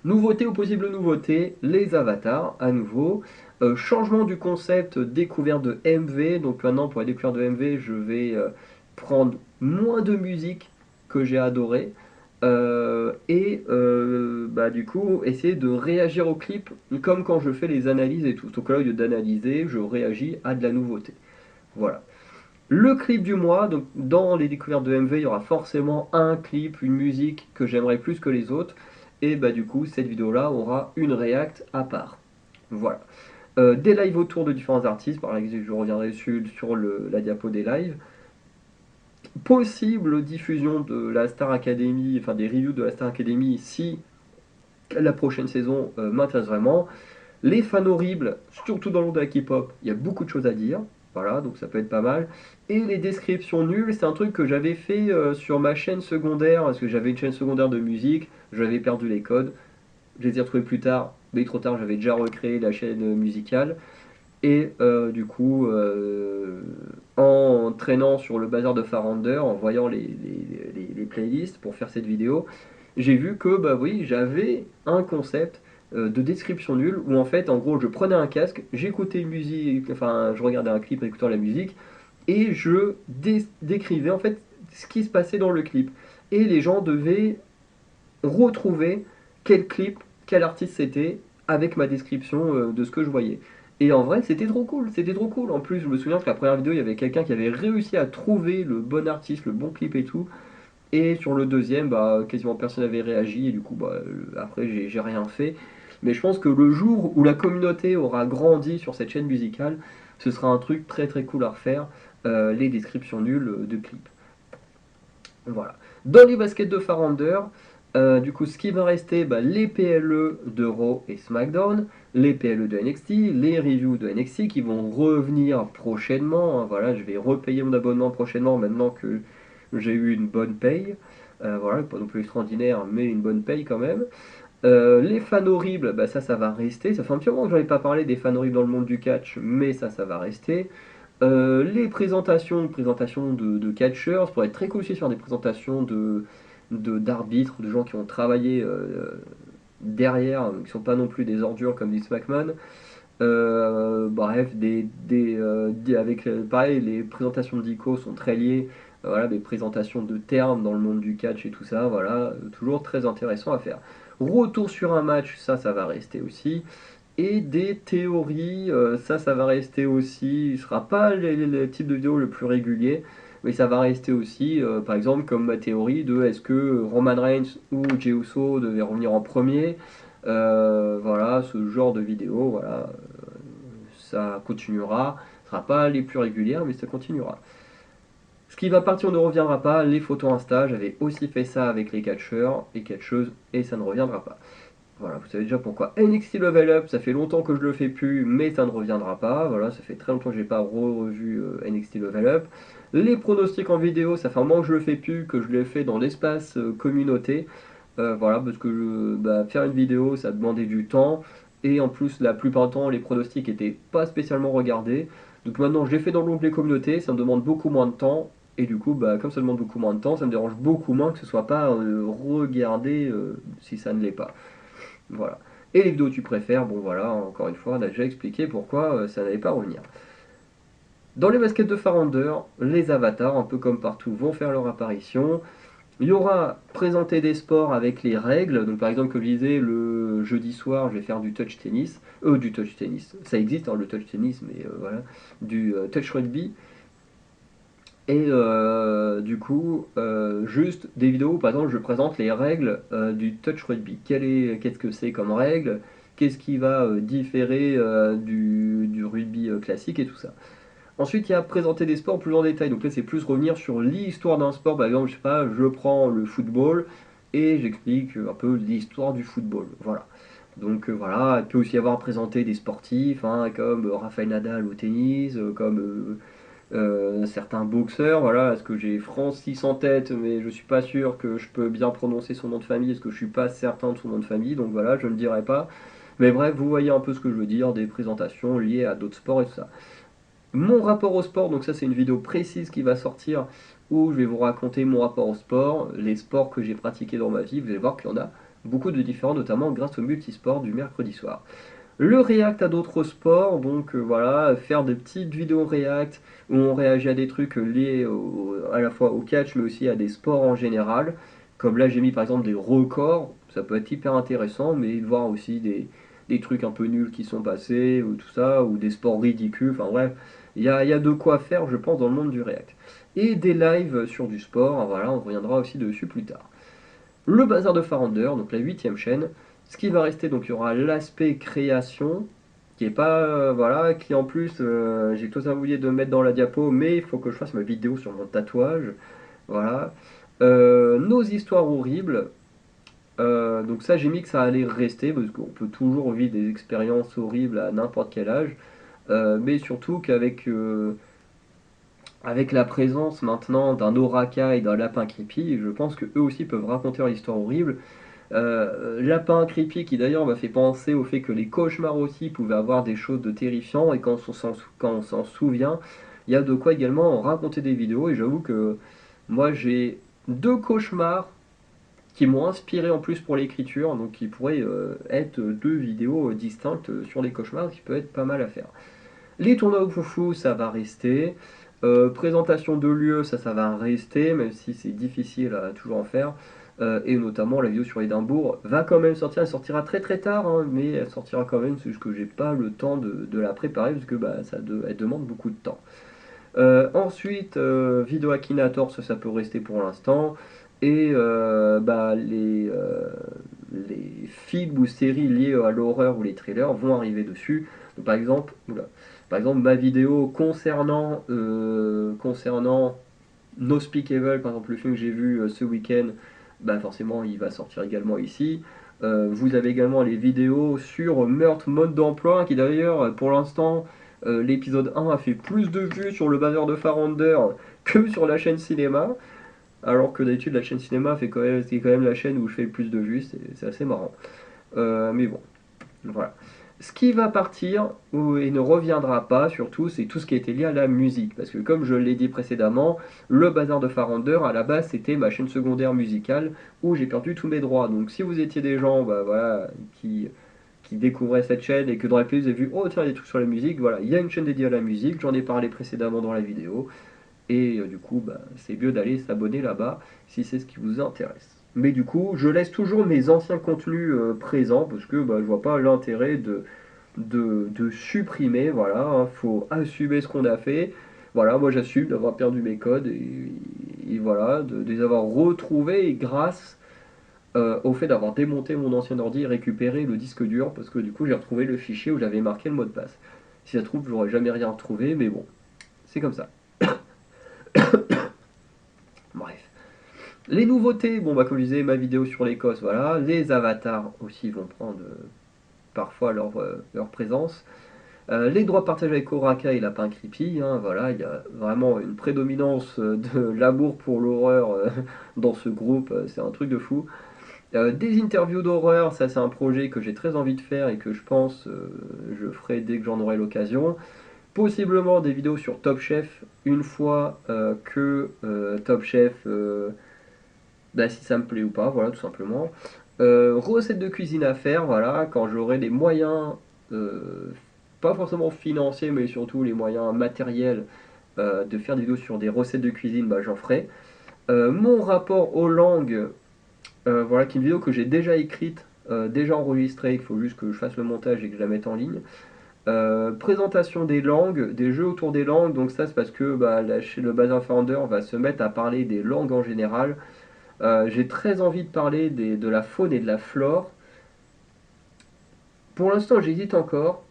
Speaker 1: Nouveauté ou possible nouveauté, les avatars à nouveau. Changement du concept découverte de MV, donc maintenant pour la découverte de MV je vais prendre moins de musique que j'ai adoré. Bah, du coup essayer de réagir au clip comme quand je fais les analyses et tout. Donc là au lieu d'analyser, je réagis à de la nouveauté. Voilà. Le clip du mois, donc dans les découvertes de MV, il y aura forcément un clip, une musique que j'aimerais plus que les autres. Et bah du coup, cette vidéo-là aura une react à part. Voilà. Des lives autour de différents artistes, par exemple, je reviendrai sur la diapo des lives. Possible diffusion de la Star Academy, enfin des reviews de la Star Academy si la prochaine saison m'intéresse vraiment. Les fans horribles, surtout dans le monde de la K-pop, il y a beaucoup de choses à dire. Voilà, donc ça peut être pas mal. Et les descriptions nulles, c'est un truc que j'avais fait sur ma chaîne secondaire, parce que j'avais une chaîne secondaire de musique, j'avais perdu les codes. Je les ai retrouvés plus tard, mais trop tard, j'avais déjà recréé la chaîne musicale. Et du coup, en traînant sur le bazar de Farander, en voyant les playlists pour faire cette vidéo, j'ai vu que bah oui, j'avais un concept de description nulle où en fait, en gros, je prenais un casque, j'écoutais une musique, enfin, je regardais un clip en écoutant la musique et je décrivais en fait ce qui se passait dans le clip. Et les gens devaient retrouver quel clip, quel artiste c'était avec ma description de ce que je voyais. Et en vrai, c'était trop cool, c'était trop cool. En plus, je me souviens que la première vidéo, il y avait quelqu'un qui avait réussi à trouver le bon artiste, le bon clip et tout. Et sur le deuxième, bah, quasiment personne n'avait réagi. Et du coup, bah, après, j'ai rien fait. Mais je pense que le jour où la communauté aura grandi sur cette chaîne musicale, ce sera un truc très très cool à refaire. Les descriptions nulles de clips. Voilà. Dans les baskets de Farander, du coup, ce qui va rester, bah, les PLE de Raw et SmackDown, les PLE de NXT, les reviews de NXT qui vont revenir prochainement. Hein. Voilà, je vais repayer mon abonnement prochainement maintenant que j'ai eu une bonne paye. Voilà, pas non plus extraordinaire, mais une bonne paye quand même. Les fans horribles, bah ça va rester. Ça fait un petit moment que j'en ai pas parlé des fans horribles dans le monde du catch, mais ça va rester. Les présentations de catcheurs, ça pourrait être très cool aussi de faire des présentations d'arbitres, de gens qui ont travaillé derrière, qui sont pas non plus des ordures comme dit Smackman. Bref, avec pareil, les présentations d'ICO sont très liées. Voilà, des présentations de termes dans le monde du catch et tout ça, voilà, toujours très intéressant à faire. Retour sur un match, ça va rester aussi. Et des théories, ça va rester aussi. Ce sera pas le type de vidéo le plus régulier, mais ça va rester aussi, par exemple, comme ma théorie de est-ce que Roman Reigns ou Jey Uso devaient revenir en premier. Voilà, ce genre de vidéo, voilà, ça continuera. Ce sera pas les plus régulières, mais ça continuera. Ce qui va partir, on ne reviendra pas. Les photos Insta, j'avais aussi fait ça avec les catcheurs et catcheuses, et ça ne reviendra pas. Voilà, vous savez déjà pourquoi. NXT Level Up, ça fait longtemps que je le fais plus, mais ça ne reviendra pas. Voilà, ça fait très longtemps que j'ai pas revu NXT Level Up. Les pronostics en vidéo, ça fait un moment que je le fais plus, que je l'ai fait dans l'espace communauté. Voilà, parce que bah, faire une vidéo, ça demandait du temps. Et en plus, la plupart du temps, les pronostics étaient pas spécialement regardés. Donc maintenant, je l'ai fait dans l'onglet communauté, ça me demande beaucoup moins de temps. Et du coup, bah, comme ça demande beaucoup moins de temps, ça me dérange beaucoup moins que ce soit pas regardé si ça ne l'est pas. Voilà. Et les vidéos que tu préfères, bon voilà, encore une fois, on a déjà expliqué pourquoi ça n'allait pas revenir. Dans les baskets de Farounder, les avatars, un peu comme partout, vont faire leur apparition. Il y aura présenter des sports avec les règles. Donc par exemple, comme je disais, le jeudi soir, je vais faire du touch tennis. Ça existe, hein, le touch tennis, mais voilà, du touch rugby. Et du coup, juste des vidéos où par exemple je présente les règles du touch rugby. Qu'est-ce que c'est comme règle? Qu'est-ce qui va différer du rugby classique et tout ça. Ensuite, il y a présenter des sports plus en détail. Donc là, c'est plus revenir sur l'histoire d'un sport. Par exemple, je sais pas, je prends le football et j'explique un peu l'histoire du football. Voilà. Donc voilà, il peut aussi y avoir présenté des sportifs, hein, comme Rafael Nadal au tennis, comme certains boxeurs. Voilà, est-ce que j'ai Francis en tête, mais je suis pas sûr que je peux bien prononcer son nom de famille, est-ce que je suis pas certain de son nom de famille, donc voilà, je ne le dirai pas. Mais bref, vous voyez un peu ce que je veux dire, des présentations liées à d'autres sports et tout ça. Mon rapport au sport, donc ça c'est une vidéo précise qui va sortir où je vais vous raconter mon rapport au sport, les sports que j'ai pratiqués dans ma vie. Vous allez voir qu'il y en a beaucoup de différents, notamment grâce au multisport du mercredi soir. Le react à d'autres sports, donc voilà, faire des petites vidéos react où on réagit à des trucs liés à la fois au catch mais aussi à des sports en général. Comme là j'ai mis par exemple des records, ça peut être hyper intéressant, mais de voir aussi des trucs un peu nuls qui sont passés ou tout ça, ou des sports ridicules, enfin bref, il y a de quoi faire je pense dans le monde du react. Et des lives sur du sport, voilà, on reviendra aussi dessus plus tard. Le bazar de Farander, donc la huitième chaîne. Ce qui va rester, donc il y aura l'aspect création, qui est pas, voilà, qui en plus, j'ai tout ça oublié de mettre dans la diapo, mais il faut que je fasse ma vidéo sur mon tatouage, voilà. Nos histoires horribles, donc ça j'ai mis que ça allait rester, parce qu'on peut toujours vivre des expériences horribles à n'importe quel âge, mais surtout qu'avec avec la présence maintenant d'un Oraka et d'un lapin creepy, je pense que eux aussi peuvent raconter leur histoire horrible. Lapin Creepy qui d'ailleurs m'a fait penser au fait que les cauchemars aussi pouvaient avoir des choses de terrifiants et quand on s'en souvient, il y a de quoi également en raconter des vidéos et j'avoue que moi j'ai deux cauchemars qui m'ont inspiré en plus pour l'écriture, donc qui pourraient être deux vidéos distinctes sur les cauchemars, qui peut être pas mal à faire. Les tournois au foufou, ça va rester. Présentation de lieux, ça va rester, même si c'est difficile à toujours en faire. Et notamment la vidéo sur Édimbourg va quand même sortir, elle sortira très très tard, hein, mais elle sortira quand même, c'est juste que j'ai pas le temps de la préparer, parce que bah, elle demande beaucoup de temps. Ensuite, vidéo Akinator, ça peut rester pour l'instant. Et bah, les films ou séries liées à l'horreur ou les trailers vont arriver dessus. Donc, par exemple, ma vidéo concernant No Speak Evil, par exemple, le film que j'ai vu ce week-end, bah forcément, il va sortir également ici. Vous avez également les vidéos sur Meurtre mode d'emploi, qui d'ailleurs, pour l'instant, l'épisode 1 a fait plus de vues sur le bazar de Farander que sur la chaîne cinéma. Alors que d'habitude, la chaîne cinéma c'est quand même la chaîne où je fais le plus de vues, c'est assez marrant. Mais bon, voilà. Ce qui va partir et ne reviendra pas, surtout, c'est tout ce qui a été lié à la musique. Parce que comme je l'ai dit précédemment, le bazar de Farander, à la base, c'était ma chaîne secondaire musicale où j'ai perdu tous mes droits. Donc si vous étiez des gens bah, voilà, qui découvraient cette chaîne et que dans la playlist vous avez vu, oh tiens, il y a des trucs sur la musique, voilà, il y a une chaîne dédiée à la musique, j'en ai parlé précédemment dans la vidéo. Et du coup, bah, c'est mieux d'aller s'abonner là-bas si c'est ce qui vous intéresse. Mais du coup, je laisse toujours mes anciens contenus présents parce que bah, je vois pas l'intérêt de supprimer. Voilà, hein, faut assumer ce qu'on a fait. Voilà, moi j'assume d'avoir perdu mes codes et voilà, de les avoir retrouvés grâce au fait d'avoir démonté mon ancien ordi et récupéré le disque dur parce que du coup j'ai retrouvé le fichier où j'avais marqué le mot de passe. Si ça se trouve, j'aurais jamais rien retrouvé, mais bon, c'est comme ça. Bref. Les nouveautés, bon bah comme je disais, ma vidéo sur l'Écosse, voilà. Les avatars aussi vont prendre parfois leur présence. Les droits partagés avec Oraka et Lapin Creepy, hein, voilà, il y a vraiment une prédominance de l'amour pour l'horreur dans ce groupe, c'est un truc de fou. Des interviews d'horreur, ça c'est un projet que j'ai très envie de faire et que je pense je ferai dès que j'en aurai l'occasion. Possiblement des vidéos sur Top Chef une fois que Top Chef, bah, si ça me plaît ou pas, voilà, tout simplement. Recettes de cuisine à faire, voilà, quand j'aurai les moyens, pas forcément financiers, mais surtout les moyens matériels de faire des vidéos sur des recettes de cuisine, bah, j'en ferai. Mon rapport aux langues, voilà, qui est une vidéo que j'ai déjà écrite, déjà enregistrée, il faut juste que je fasse le montage et que je la mette en ligne. Présentation des langues, des jeux autour des langues, donc ça c'est parce que bah, là, chez le Bazar Founder on va se mettre à parler des langues en général. J'ai très envie de parler de la faune et de la flore. Pour l'instant j'hésite encore,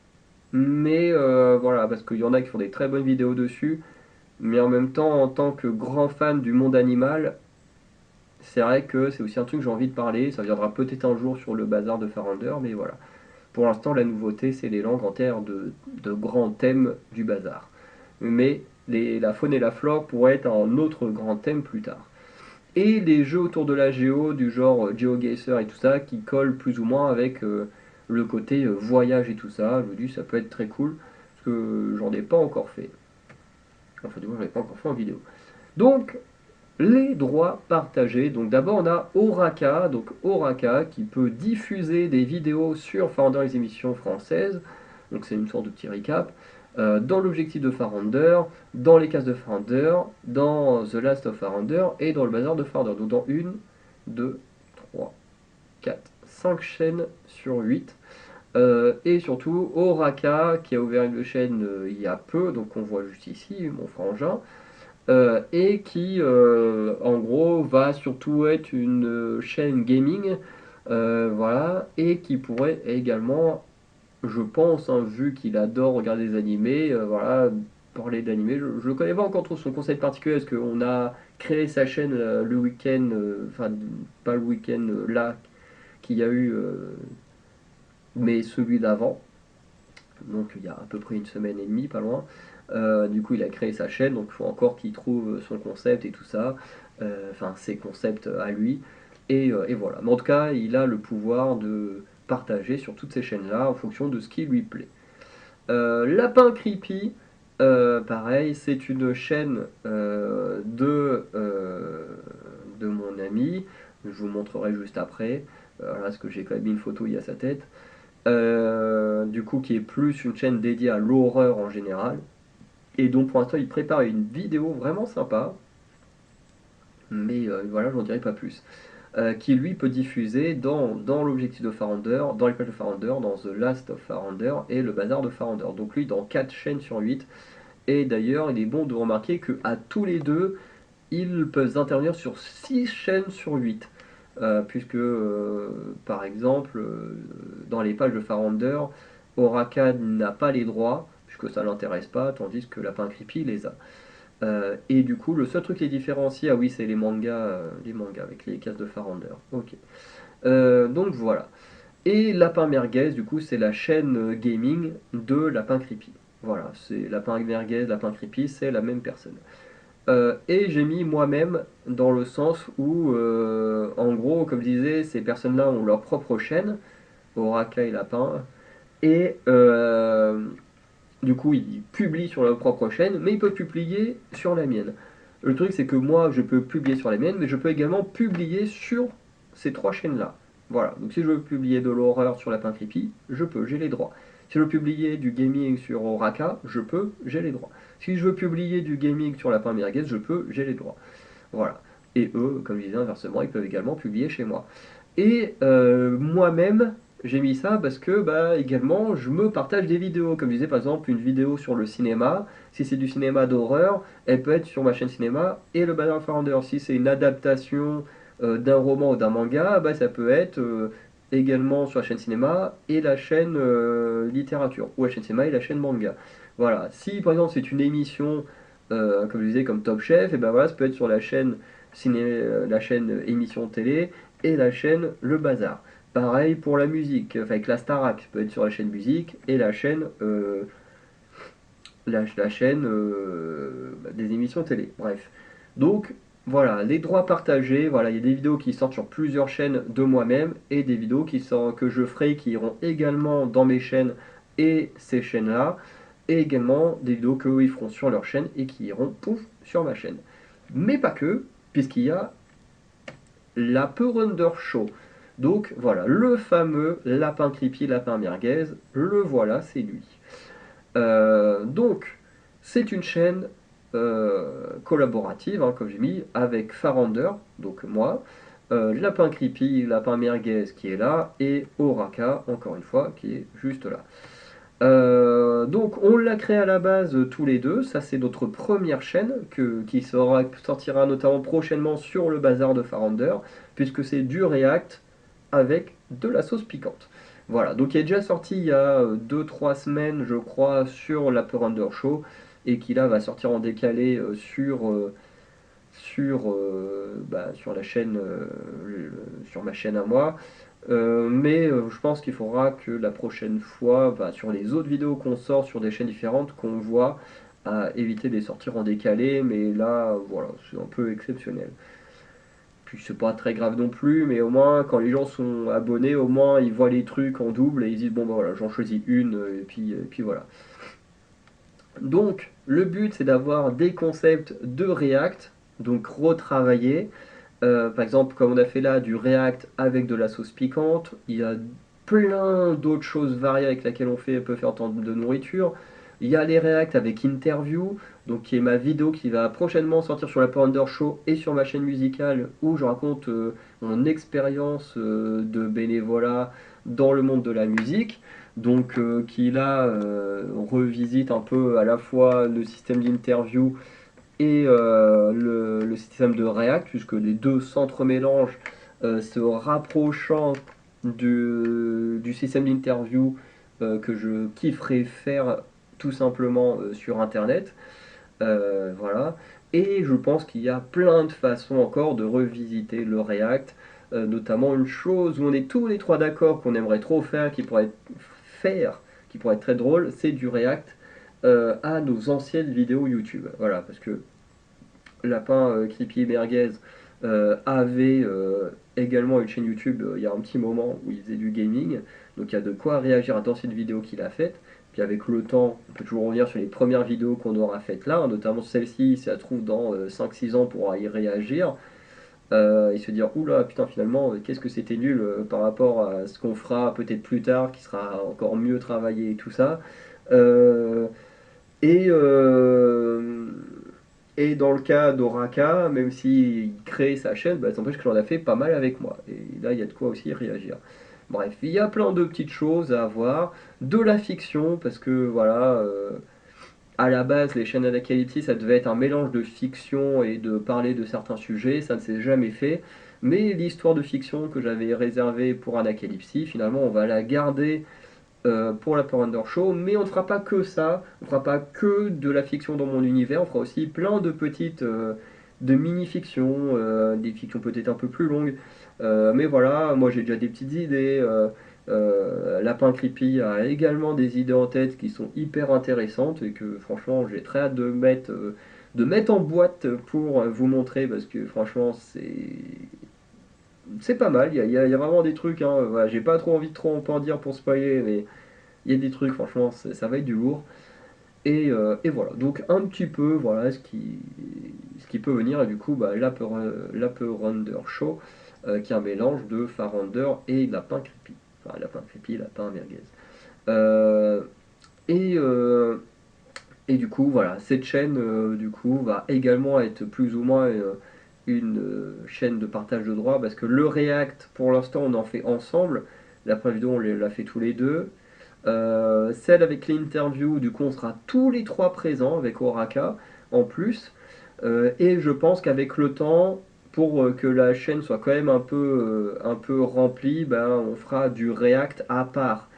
Speaker 1: mais voilà, parce qu'il y en a qui font des très bonnes vidéos dessus, mais en même temps en tant que grand fan du monde animal, c'est vrai que c'est aussi un truc que j'ai envie de parler, ça viendra peut-être un jour sur le Bazar de Founder, mais voilà. Pour l'instant la nouveauté c'est les langues en termes de grands thèmes du Bazar. Mais la faune et la flore pourraient être un autre grand thème plus tard. Et les jeux autour de la géo, du genre GeoGuessr et tout ça, qui collent plus ou moins avec le côté voyage et tout ça. Je vous dis, ça peut être très cool, parce que j'en ai pas encore fait. Enfin, du coup, j'en ai pas encore fait en vidéo. Donc, les droits partagés. Donc, d'abord, on a Oraka, donc Oraka, qui peut diffuser des vidéos sur Founder les émissions françaises. Donc, c'est une sorte de petit recap. Dans l'objectif de Founder, dans les cases de Founder, dans The Last of Founder et dans le bazar de Founder. Donc, dans une, 2, 3, 4, 5 chaînes sur 8. Et surtout, Oraka, qui a ouvert une chaîne il y a peu, donc on voit juste ici, mon frangin, et qui en gros va surtout être une chaîne gaming, voilà, et qui pourrait également, je pense, hein, vu qu'il adore regarder des animés, voilà, parler d'animés. Je ne connais pas encore trop son concept particulier, parce qu'on a créé sa chaîne le week-end, enfin pas le week-end là qu'il y a eu, mais celui d'avant, donc il y a à peu près une semaine et demie, pas loin. Du coup, il a créé sa chaîne, donc il faut encore qu'il trouve son concept et tout ça, enfin ses concepts à lui. Et voilà. Mais en tout cas, il a le pouvoir de partager sur toutes ces chaînes-là en fonction de ce qui lui plaît. Lapin Creepy, pareil, c'est une chaîne de mon ami. Je vous montrerai juste après. Voilà, parce que j'ai quand même mis une photo, il y a sa tête. Du coup, qui est plus une chaîne dédiée à l'horreur en général. Et donc pour l'instant, il prépare une vidéo vraiment sympa, mais voilà, j'en dirai pas plus. Qui lui peut diffuser dans l'objectif de Founder, dans les pages de Founder, dans The Last of Founder et le bazar de Founder. Donc lui dans 4 chaînes sur 8. Et d'ailleurs, il est bon de remarquer qu'à tous les deux, ils peuvent intervenir sur 6 chaînes sur 8. Puisque, par exemple, dans les pages de Founder, Oraka n'a pas les droits, puisque ça l'intéresse pas, tandis que Lapin Creepy les a. Et du coup, le seul truc qui les différencie, ah oui, c'est les mangas avec les cases de Founder. Ok. Donc voilà. Et Lapin Merguez, du coup, c'est la chaîne gaming de Lapin Creepy. Voilà, c'est Lapin Merguez, Lapin Creepy, c'est la même personne. Et j'ai mis moi-même dans le sens où, en gros, comme je disais, ces personnes-là ont leur propre chaîne, Oraka et Lapin, et du coup, ils publient sur leur propre chaîne, mais ils peuvent publier sur la mienne. Le truc, c'est que moi, je peux publier sur la mienne, mais je peux également publier sur ces 3 chaînes-là. Voilà, donc si je veux publier de l'horreur sur Lapin Creepy, je peux, j'ai les droits. Si je veux publier du gaming sur Oraka, je peux, j'ai les droits. Si je veux publier du gaming sur Lapin Merguez, je peux, j'ai les droits. Voilà. Et eux, comme je disais inversement, ils peuvent également publier chez moi. Et moi-même, j'ai mis ça parce que bah, également, je me partage des vidéos. Comme je disais, par exemple, une vidéo sur le cinéma. Si c'est du cinéma d'horreur, elle peut être sur ma chaîne cinéma et le Banner Founder. Si c'est une adaptation d'un roman ou d'un manga, bah, ça peut être également sur la chaîne cinéma et la chaîne littérature. Ou la chaîne cinéma et la chaîne manga. Voilà. Si par exemple c'est une émission, comme je disais, comme Top Chef, et ben voilà, ça peut être sur la chaîne émission télé et la chaîne Le Bazar. Pareil pour la musique, enfin avec la Starac, ça peut être sur la chaîne musique et la chaîne des émissions télé. Bref. Donc voilà, les droits partagés, voilà, il y a des vidéos qui sortent sur plusieurs chaînes de moi-même et des vidéos que je ferai qui iront également dans mes chaînes et ces chaînes-là. et également des vidéos qu'eux ils feront sur leur chaîne et qui iront pouf sur ma chaîne. Mais pas que, puisqu'il y a l'Apeurender Show. Donc voilà, le fameux lapin creepy, lapin merguez, le voilà, c'est lui. Donc, c'est une chaîne collaborative, hein, comme j'ai mis, avec Farander, donc moi, Lapin Creepy, Lapin Merguez qui est là, et Oraka, encore une fois, qui est juste là. Donc on l'a créé à la base tous les deux, ça c'est notre première chaîne qui sortira notamment prochainement sur le bazar de Farander, puisque c'est du React avec de la sauce piquante. Voilà, donc il est déjà sorti il y a 2-3 semaines je crois sur la Farander Show, et qui là va sortir en décalé sur la chaîne, sur ma chaîne à moi. Mais je pense qu'il faudra que la prochaine fois, bah, sur les autres vidéos qu'on sort sur des chaînes différentes, qu'on voit à éviter de les sortir en décalé, mais là, voilà, c'est un peu exceptionnel. Puis c'est pas très grave non plus, mais au moins quand les gens sont abonnés, au moins ils voient les trucs en double et ils disent bon bah voilà, j'en choisis une, et puis voilà. Donc le but c'est d'avoir des concepts de React, donc retravaillés. Par exemple, comme on a fait là du React avec de la sauce piquante, il y a plein d'autres choses variées avec lesquelles peut faire tant de nourriture. Il y a les React avec Interview, donc qui est ma vidéo qui va prochainement sortir sur la Power Show et sur ma chaîne musicale où je raconte mon expérience de bénévolat dans le monde de la musique. Donc qui là revisite un peu à la fois le système d'interview et le système de React, puisque les deux s'entremélangent, se rapprochant du système d'interview que je kifferais faire tout simplement sur Internet. Voilà. Et je pense qu'il y a plein de façons encore de revisiter le React, notamment une chose où on est tous les trois d'accord qu'on aimerait trop faire, faire, qui pourrait être très drôle, c'est du React à nos anciennes vidéos YouTube. Voilà, parce que Lapin Creepy Merguez avait également une chaîne YouTube il y a un petit moment où il faisait du gaming, donc il y a de quoi réagir à d'anciennes vidéos qu'il a faites. Puis avec le temps, on peut toujours revenir sur les premières vidéos qu'on aura faites là, hein, notamment celle-ci, si ça se trouve dans 5-6 ans pour y réagir, et se dire oula putain finalement qu'est-ce que c'était nul par rapport à ce qu'on fera peut-être plus tard, qui sera encore mieux travaillé et tout ça. Euh, et, euh, et dans le cas d'Oraka, même s'il crée sa chaîne, bah, ça n'empêche que j'en ai fait pas mal avec moi. Et là, il y a de quoi aussi réagir. Bref, il y a plein de petites choses à voir. De la fiction, parce que voilà, à la base, les chaînes d'Anacalypse, ça devait être un mélange de fiction et de parler de certains sujets. Ça ne s'est jamais fait. Mais l'histoire de fiction que j'avais réservée pour Anacalypse, finalement, on va la garder pour la Power Under Show, mais on ne fera pas que ça, on ne fera pas que de la fiction dans mon univers, on fera aussi plein de petites, de mini-fictions, des fictions peut-être un peu plus longues, mais voilà, moi j'ai déjà des petites idées, Lapin Creepy a également des idées en tête qui sont hyper intéressantes et que franchement j'ai très hâte de mettre en boîte pour vous montrer parce que franchement c'est pas mal, il y a vraiment des trucs, hein, voilà, j'ai pas trop envie de trop en dire pour spoiler, mais il y a des trucs, franchement, ça va être du lourd. Et voilà, donc un petit peu, voilà ce qui peut venir, et du coup, bah, l'Apeurender Show, qui est un mélange de Farander et Lapin Creepy. Enfin, Lapin Creepy, Lapin Merguez. Euh, et, euh, et du coup, voilà, cette chaîne, du coup, va également être plus ou moins une chaîne de partage de droits, parce que le React, pour l'instant, on en fait ensemble. La première vidéo, on l'a fait tous les deux. Celle avec l'interview, du coup, on sera tous les trois présents avec Oraka en plus. Et je pense qu'avec le temps, pour que la chaîne soit quand même un peu remplie, ben, on fera du React à part.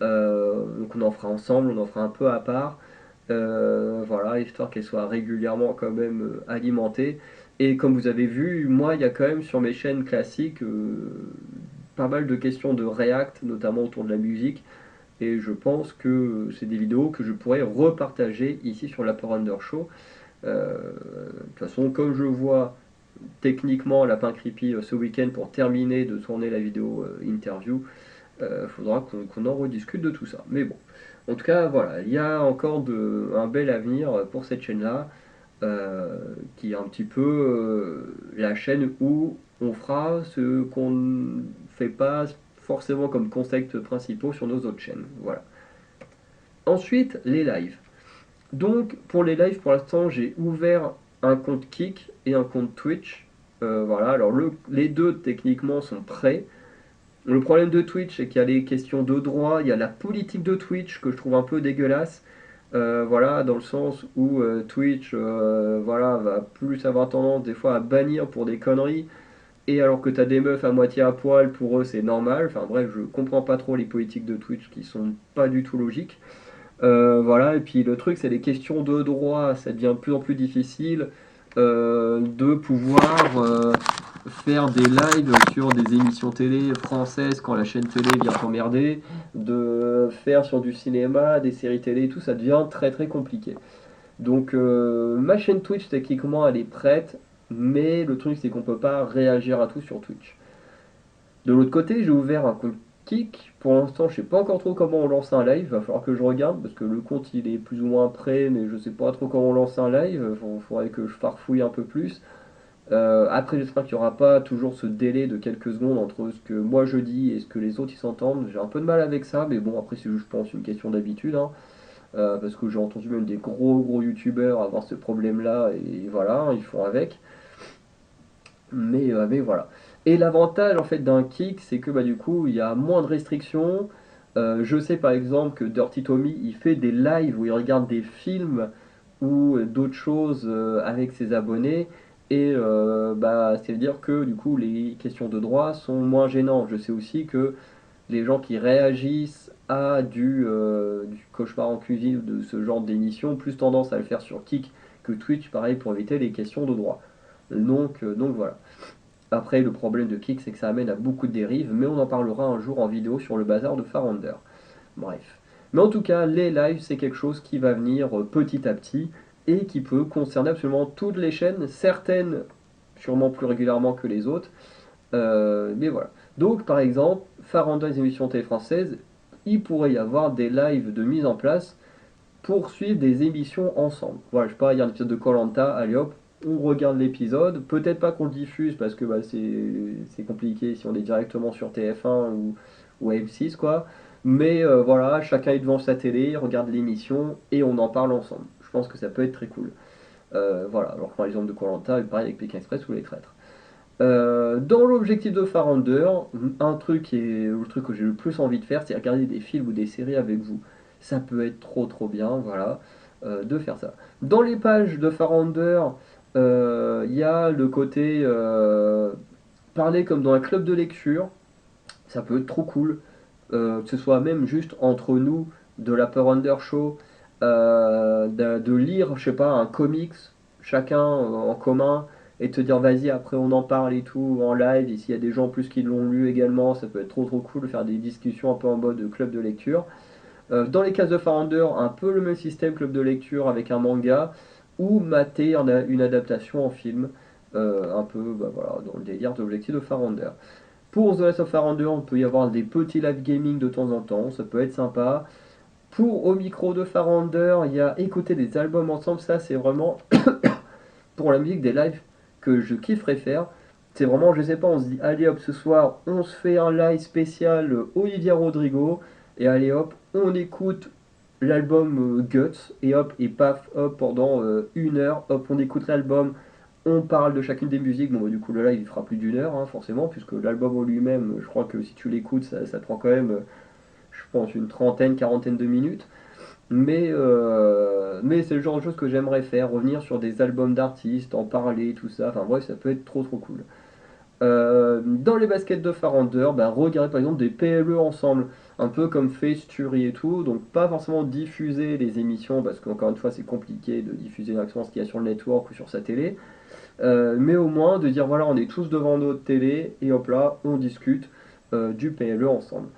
Speaker 1: Donc on en fera ensemble, on en fera un peu à part. Voilà, histoire qu'elle soit régulièrement quand même alimentée. Et comme vous avez vu, moi, il y a quand même sur mes chaînes classiques pas mal de questions de React, notamment autour de la musique. Et je pense que c'est des vidéos que je pourrais repartager ici sur la Power Under Show. De toute façon, comme je vois techniquement Lapin Creepy ce week-end pour terminer de tourner la vidéo interview, faudra qu'on en rediscute de tout ça. Mais bon, En tout cas, voilà, il y a encore un bel avenir pour cette chaîne-là, qui est un petit peu la chaîne où on fera ce qu'on ne fait pas forcément comme concept principaux sur nos autres chaînes. Voilà. Ensuite, les lives. Donc, pour les lives, pour l'instant, j'ai ouvert un compte Kick et un compte Twitch. Voilà, alors les deux techniquement sont prêts. Le problème de Twitch, c'est qu'il y a les questions de droit, il y a la politique de Twitch que je trouve un peu dégueulasse. Voilà, dans le sens où Twitch voilà, va plus avoir tendance des fois à bannir pour des conneries, et alors que t'as des meufs à moitié à poil, pour eux c'est normal. Enfin bref, je comprends pas trop les politiques de Twitch qui sont pas du tout logiques. Voilà, et puis le truc, c'est les questions de droit, ça devient de plus en plus difficile de pouvoir faire des lives sur des émissions télé françaises quand la chaîne télé vient t'emmerder, de faire sur du cinéma, des séries télé et tout, ça devient très très compliqué. Donc ma chaîne Twitch, techniquement, elle est prête, mais le truc, c'est qu'on peut pas réagir à tout sur Twitch. De l'autre côté, j'ai ouvert un compte Kick. Pour l'instant, je sais pas encore trop comment on lance un live. Va falloir que je regarde parce que le compte il est plus ou moins prêt, mais je sais pas trop comment on lance un live. Faudrait que je farfouille un peu plus. Après, j'espère qu'il n'y aura pas toujours ce délai de quelques secondes entre ce que moi je dis et ce que les autres ils s'entendent. J'ai un peu de mal avec ça, mais bon, après, c'est juste, je pense, une question d'habitude, hein. Parce que j'ai entendu même des gros gros youtubeurs avoir ce problème-là, et voilà, ils font avec. Mais voilà. Et l'avantage en fait d'un kick, c'est que bah, du coup, il y a moins de restrictions. Je sais par exemple que Dirty Tommy, il fait des lives où il regarde des films ou d'autres choses avec ses abonnés. Et bah, c'est-à-dire que du coup, les questions de droit sont moins gênantes. Je sais aussi que les gens qui réagissent à du cauchemar en cuisine, de ce genre d'émission, ont plus tendance à le faire sur Kick que Twitch, pareil, pour éviter les questions de droit. Donc voilà. Après, le problème de Kick, c'est que ça amène à beaucoup de dérives, mais on en parlera un jour en vidéo sur le bazar de Farander. Bref. Mais en tout cas, les lives, c'est quelque chose qui va venir petit à petit et qui peut concerner absolument toutes les chaînes, certaines sûrement plus régulièrement que les autres. Mais voilà. Donc, par exemple, Farander, les émissions télé françaises, il pourrait y avoir des lives de mise en place pour suivre des émissions ensemble. Voilà, je sais pas, il y a un épisode de koh, allez hop, on regarde l'épisode. Peut-être pas qu'on le diffuse parce que bah, c'est compliqué si on est directement sur TF1 ou M6, quoi. Mais voilà, chacun est devant sa télé, regarde l'émission et on en parle ensemble. Je pense que ça peut être très cool. Voilà, alors par exemple de koh pareil avec Pékin Express ou les traîtres. Dans l'objectif de Farander, un truc et le truc que j'ai le plus envie de faire, c'est regarder des films ou des séries avec vous. Ça peut être trop trop bien, voilà, de faire ça. Dans les pages de Farander, il y a le côté parler comme dans un club de lecture. Ça peut être trop cool, que ce soit même juste entre nous, de la Farander Show, de lire, je sais pas, un comics, chacun en commun, et te dire vas-y, après on en parle et tout en live, et s'il y a des gens en plus qui l'ont lu également, ça peut être trop trop cool de faire des discussions un peu en mode club de lecture. Dans les cases de Farander, un peu le même système club de lecture avec un manga, ou mater une adaptation en film, un peu bah, voilà, dans le délire de l'objectif de Farander. Pour The Last of Farander, on peut y avoir des petits live gaming de temps en temps, ça peut être sympa. Pour Au micro de Farander, il y a écouter des albums ensemble, ça c'est vraiment pour la musique des lives que je kifferais faire. C'est vraiment, je sais pas, on se dit allez hop, ce soir on se fait un live spécial Olivia Rodrigo, et allez hop, on écoute l'album Guts, et hop, et paf, hop, pendant 1 heure, hop, on écoute l'album, on parle de chacune des musiques. Bon, bah, du coup, le live il fera plus d'1 heure, hein, forcément, puisque l'album en lui-même, je crois que si tu l'écoutes, ça te prend quand même, je pense, une trentaine, quarantaine de minutes. Mais c'est le genre de choses que j'aimerais faire, revenir sur des albums d'artistes, en parler, tout ça. Enfin bref, ça peut être trop trop cool. Dans les baskets de Farander, ben, regarder par exemple des PLE ensemble, un peu comme Face Tuery et tout. Donc pas forcément diffuser les émissions, parce qu'encore une fois c'est compliqué de diffuser directement ce qu'il y a sur le network ou sur sa télé. Mais au moins de dire voilà, on est tous devant notre télé et hop là, on discute du PLE ensemble.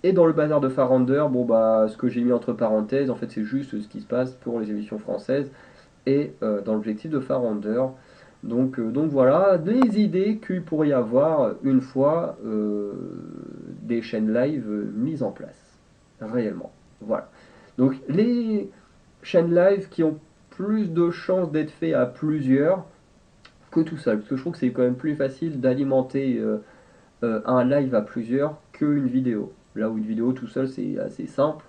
Speaker 1: Et dans le bazar de Farander, bon bah ce que j'ai mis entre parenthèses, en fait c'est juste ce qui se passe pour les émissions françaises et dans l'objectif de Farander. Donc voilà, des idées qu'il pourrait y avoir une fois des chaînes live mises en place, réellement. Voilà. Donc les chaînes live qui ont plus de chances d'être faites à plusieurs que tout seul, parce que je trouve que c'est quand même plus facile d'alimenter un live à plusieurs qu'une vidéo. Là où une vidéo tout seul c'est assez simple,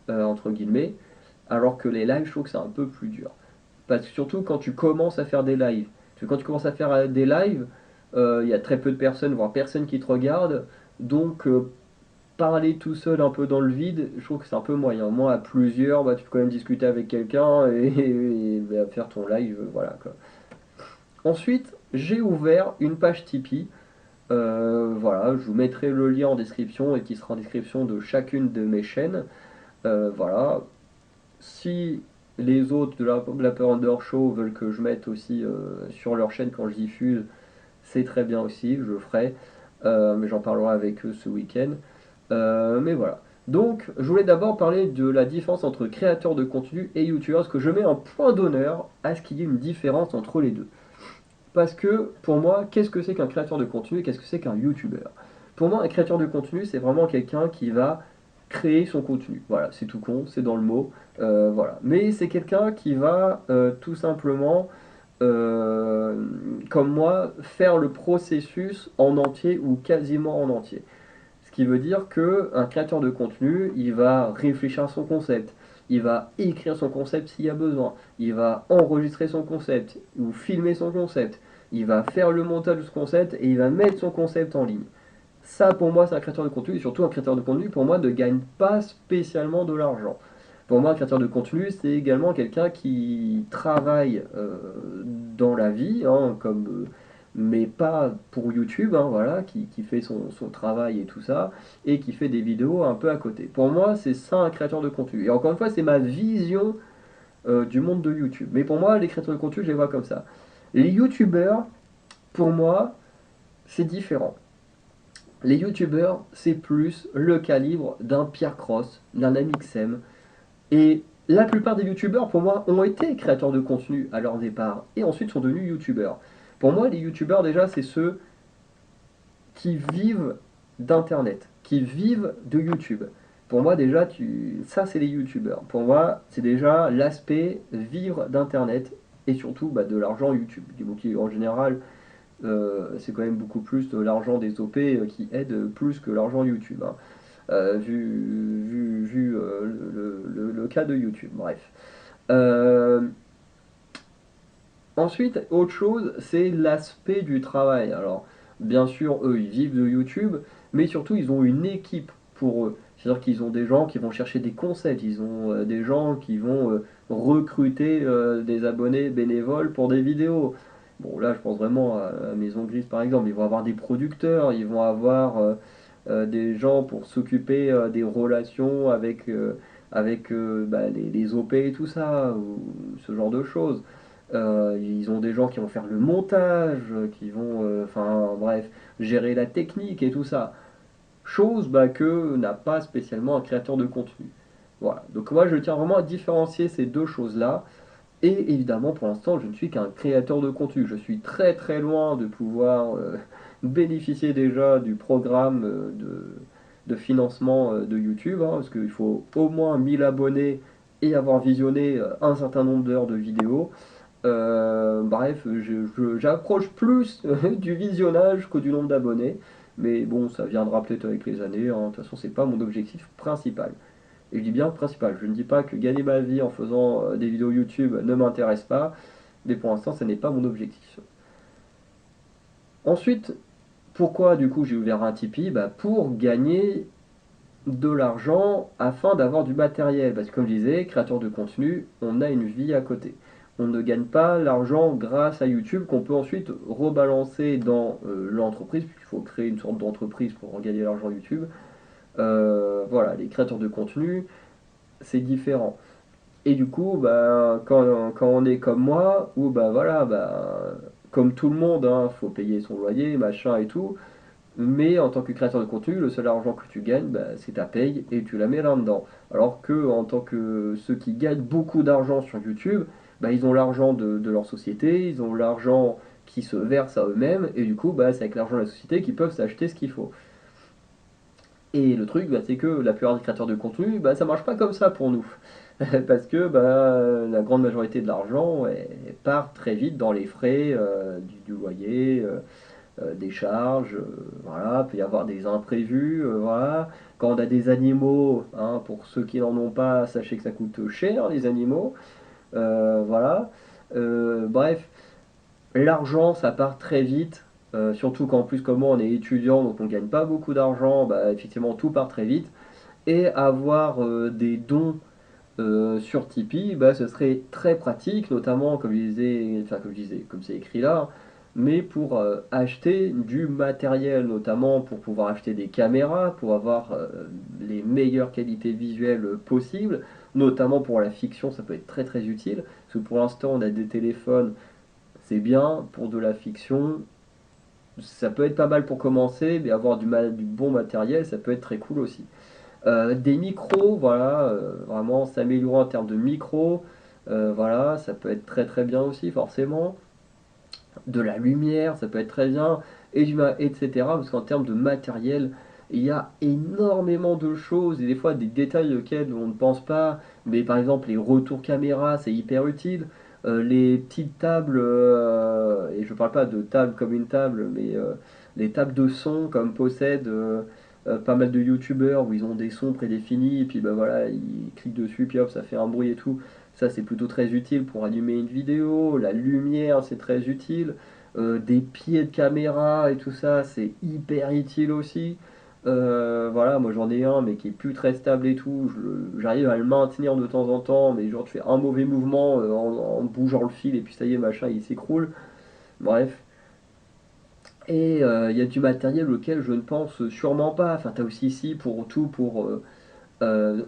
Speaker 1: entre guillemets, alors que les lives je trouve que c'est un peu plus dur. Parce que surtout quand tu commences à faire des lives. Parce que quand tu commences à faire des lives, il y a très peu de personnes, voire personne qui te regarde, donc parler tout seul un peu dans le vide, je trouve que c'est un peu moyen. Moi, à plusieurs, bah, tu peux quand même discuter avec quelqu'un et, bah, faire ton live, voilà quoi. Ensuite, j'ai ouvert une page Tipeee. Voilà, je vous mettrai le lien en description et qui sera en description de chacune de mes chaînes. Voilà, si les autres de la Peur Under Show veulent que je mette aussi sur leur chaîne quand je diffuse, c'est très bien aussi, je le ferai. Mais j'en parlerai avec eux ce week-end. Mais voilà. Donc, je voulais d'abord parler de la différence entre créateur de contenu et youtubeur, parce que je mets un point d'honneur à ce qu'il y ait une différence entre les deux. Parce que, pour moi, qu'est-ce que c'est qu'un créateur de contenu et qu'est-ce que c'est qu'un youtubeur? Pour moi, un créateur de contenu, c'est vraiment quelqu'un qui va créer son contenu. Voilà, c'est tout con, c'est dans le mot. Voilà. Mais c'est quelqu'un qui va tout simplement euh, comme moi, faire le processus en entier ou quasiment en entier. Ce qui veut dire que un créateur de contenu, il va réfléchir à son concept, il va écrire son concept s'il y a besoin, il va enregistrer son concept ou filmer son concept, il va faire le montage de ce concept et il va mettre son concept en ligne. Ça, pour moi, c'est un créateur de contenu, et surtout un créateur de contenu, pour moi, ne gagne pas spécialement de l'argent. Pour moi, un créateur de contenu, c'est également quelqu'un qui travaille dans la vie, hein, mais pas pour YouTube, hein, voilà, qui fait son travail et tout ça, et qui fait des vidéos un peu à côté. Pour moi, c'est ça un créateur de contenu. Et encore une fois, c'est ma vision du monde de YouTube. Mais pour moi, les créateurs de contenu, je les vois comme ça. Les YouTubeurs, pour moi, c'est différent. Les youtubeurs, c'est plus le calibre d'un Pierre Cross, d'un Amixem. Et la plupart des youtubeurs, pour moi, ont été créateurs de contenu à leur départ et ensuite sont devenus youtubeurs. Pour moi, les youtubeurs, déjà, c'est ceux qui vivent d'internet, qui vivent de YouTube. Pour moi, déjà, ça, c'est les youtubeurs. Pour moi, c'est déjà l'aspect vivre d'internet et surtout bah, de l'argent YouTube. Donc, en général, c'est quand même beaucoup plus de l'argent des OP qui aide plus que l'argent YouTube, hein. Vu le cas de YouTube, bref. Euh, Ensuite, autre chose, c'est l'aspect du travail. Alors, bien sûr, eux, ils vivent de YouTube, mais surtout, ils ont une équipe pour eux. C'est-à-dire qu'ils ont des gens qui vont chercher des concepts, ils ont des gens qui vont recruter des abonnés bénévoles pour des vidéos. Bon, là, je pense vraiment à Maison Grise, par exemple. Ils vont avoir des producteurs, ils vont avoir des gens pour s'occuper des relations avec bah, les OP et tout ça, ou ce genre de choses. Ils ont des gens qui vont faire le montage, qui vont, enfin bref, gérer la technique et tout ça. Chose bah, que n'a pas spécialement un créateur de contenu. Voilà. Donc moi je tiens vraiment à différencier ces deux choses-là. Et évidemment pour l'instant je ne suis qu'un créateur de contenu. Je suis très très loin de pouvoir bénéficier déjà du programme de financement de YouTube, hein, parce qu'il faut au moins 1000 abonnés et avoir visionné un certain nombre d'heures de vidéos. Bref, j'approche plus du visionnage que du nombre d'abonnés. Mais bon, ça viendra peut-être avec les années, hein. De toute façon, c'est pas mon objectif principal. Et je dis bien principal. Je ne dis pas que gagner ma vie en faisant des vidéos YouTube ne m'intéresse pas. Mais pour l'instant, ce n'est pas mon objectif. Ensuite, pourquoi du coup j'ai ouvert un Tipeee? Bah, pour gagner de l'argent afin d'avoir du matériel. Parce que comme je disais, créateur de contenu, on a une vie à côté. On ne gagne pas l'argent grâce à YouTube qu'on peut ensuite rebalancer dans l'entreprise, puisqu'il faut créer une sorte d'entreprise pour en gagner l'argent YouTube. Voilà, les créateurs de contenu, c'est différent. Et du coup, bah, quand on est comme moi, où bah voilà, bah, comme tout le monde, il faut payer son loyer, machin et tout, mais en tant que créateur de contenu, le seul argent que tu gagnes, bah, c'est ta paye et tu la mets là-dedans. Alors que en tant que ceux qui gagnent beaucoup d'argent sur YouTube, bah, ils ont l'argent de leur société, ils ont l'argent qui se verse à eux-mêmes, et du coup, bah, c'est avec l'argent de la société qu'ils peuvent s'acheter ce qu'il faut. Et le truc, bah, c'est que la plupart des créateurs de contenu, bah, ça marche pas comme ça pour nous. Parce que bah, la grande majorité de l'argent part très vite dans les frais du loyer, des charges, voilà, peut y avoir des imprévus, voilà. Quand on a des animaux, hein, pour ceux qui n'en ont pas, sachez que ça coûte cher les animaux, voilà. Bref, l'argent ça part très vite, surtout qu'en plus comme moi on est étudiant donc on gagne pas beaucoup d'argent, bah effectivement tout part très vite. Et avoir des dons sur Tipeee, bah, ce serait très pratique, notamment comme je disais, enfin comme je disais, comme c'est écrit là, mais pour acheter du matériel, notamment pour pouvoir acheter des caméras, pour avoir les meilleures qualités visuelles possibles, notamment pour la fiction, ça peut être très très utile, parce que pour l'instant on a des téléphones, c'est bien, pour de la fiction, ça peut être pas mal pour commencer, mais avoir du bon matériel, ça peut être très cool aussi. Des micros, voilà, vraiment s'améliorer en termes de micros, voilà, ça peut être très très bien aussi, forcément. De la lumière, ça peut être très bien, etc. Parce qu'en termes de matériel, il y a énormément de choses et des fois des détails auxquels on ne pense pas. Mais par exemple, les retours caméra, c'est hyper utile. Les petites tables, et je parle pas de table comme une table, mais les tables de son comme possèdent pas mal de youtubeurs où ils ont des sons prédéfinis et puis bah voilà, ils cliquent dessus, puis hop, ça fait un bruit et tout. Ça, c'est plutôt très utile pour allumer une vidéo. La lumière, c'est très utile. Des pieds de caméra et tout ça, c'est hyper utile aussi. Voilà, moi j'en ai un, mais qui est plus très stable et tout. J'arrive à le maintenir de temps en temps, mais genre tu fais un mauvais mouvement en bougeant le fil et puis ça y est, machin, il s'écroule. Bref. Et il y a du matériel auquel je ne pense sûrement pas. Enfin, t'as aussi ici pour tout, pour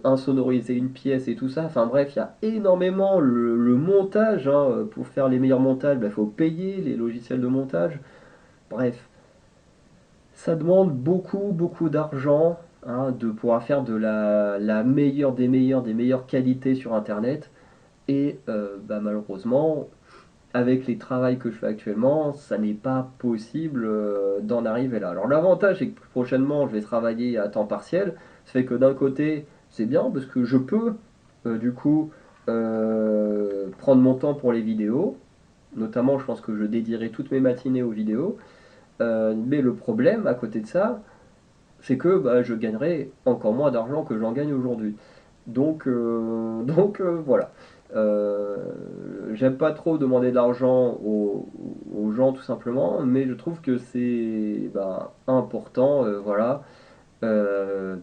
Speaker 1: insonoriser une pièce et tout ça. Enfin bref, il y a énormément le montage. Hein, pour faire les meilleurs montages, il faut payer les logiciels de montage. Bref, ça demande beaucoup, beaucoup d'argent, hein, de pouvoir faire de la meilleure des meilleures qualités sur Internet. Et bah, malheureusement, avec les travails que je fais actuellement, ça n'est pas possible d'en arriver là. Alors l'avantage, c'est que prochainement, je vais travailler à temps partiel. Ça fait que d'un côté, c'est bien parce que je peux, du coup, prendre mon temps pour les vidéos. Notamment, je pense que je dédierai toutes mes matinées aux vidéos. Mais le problème, à côté de ça, c'est que bah, je gagnerai encore moins d'argent que j'en gagne aujourd'hui. Donc voilà. Euh, J'aime pas trop demander de l'argent aux gens tout simplement, mais je trouve que c'est bah, important, voilà, de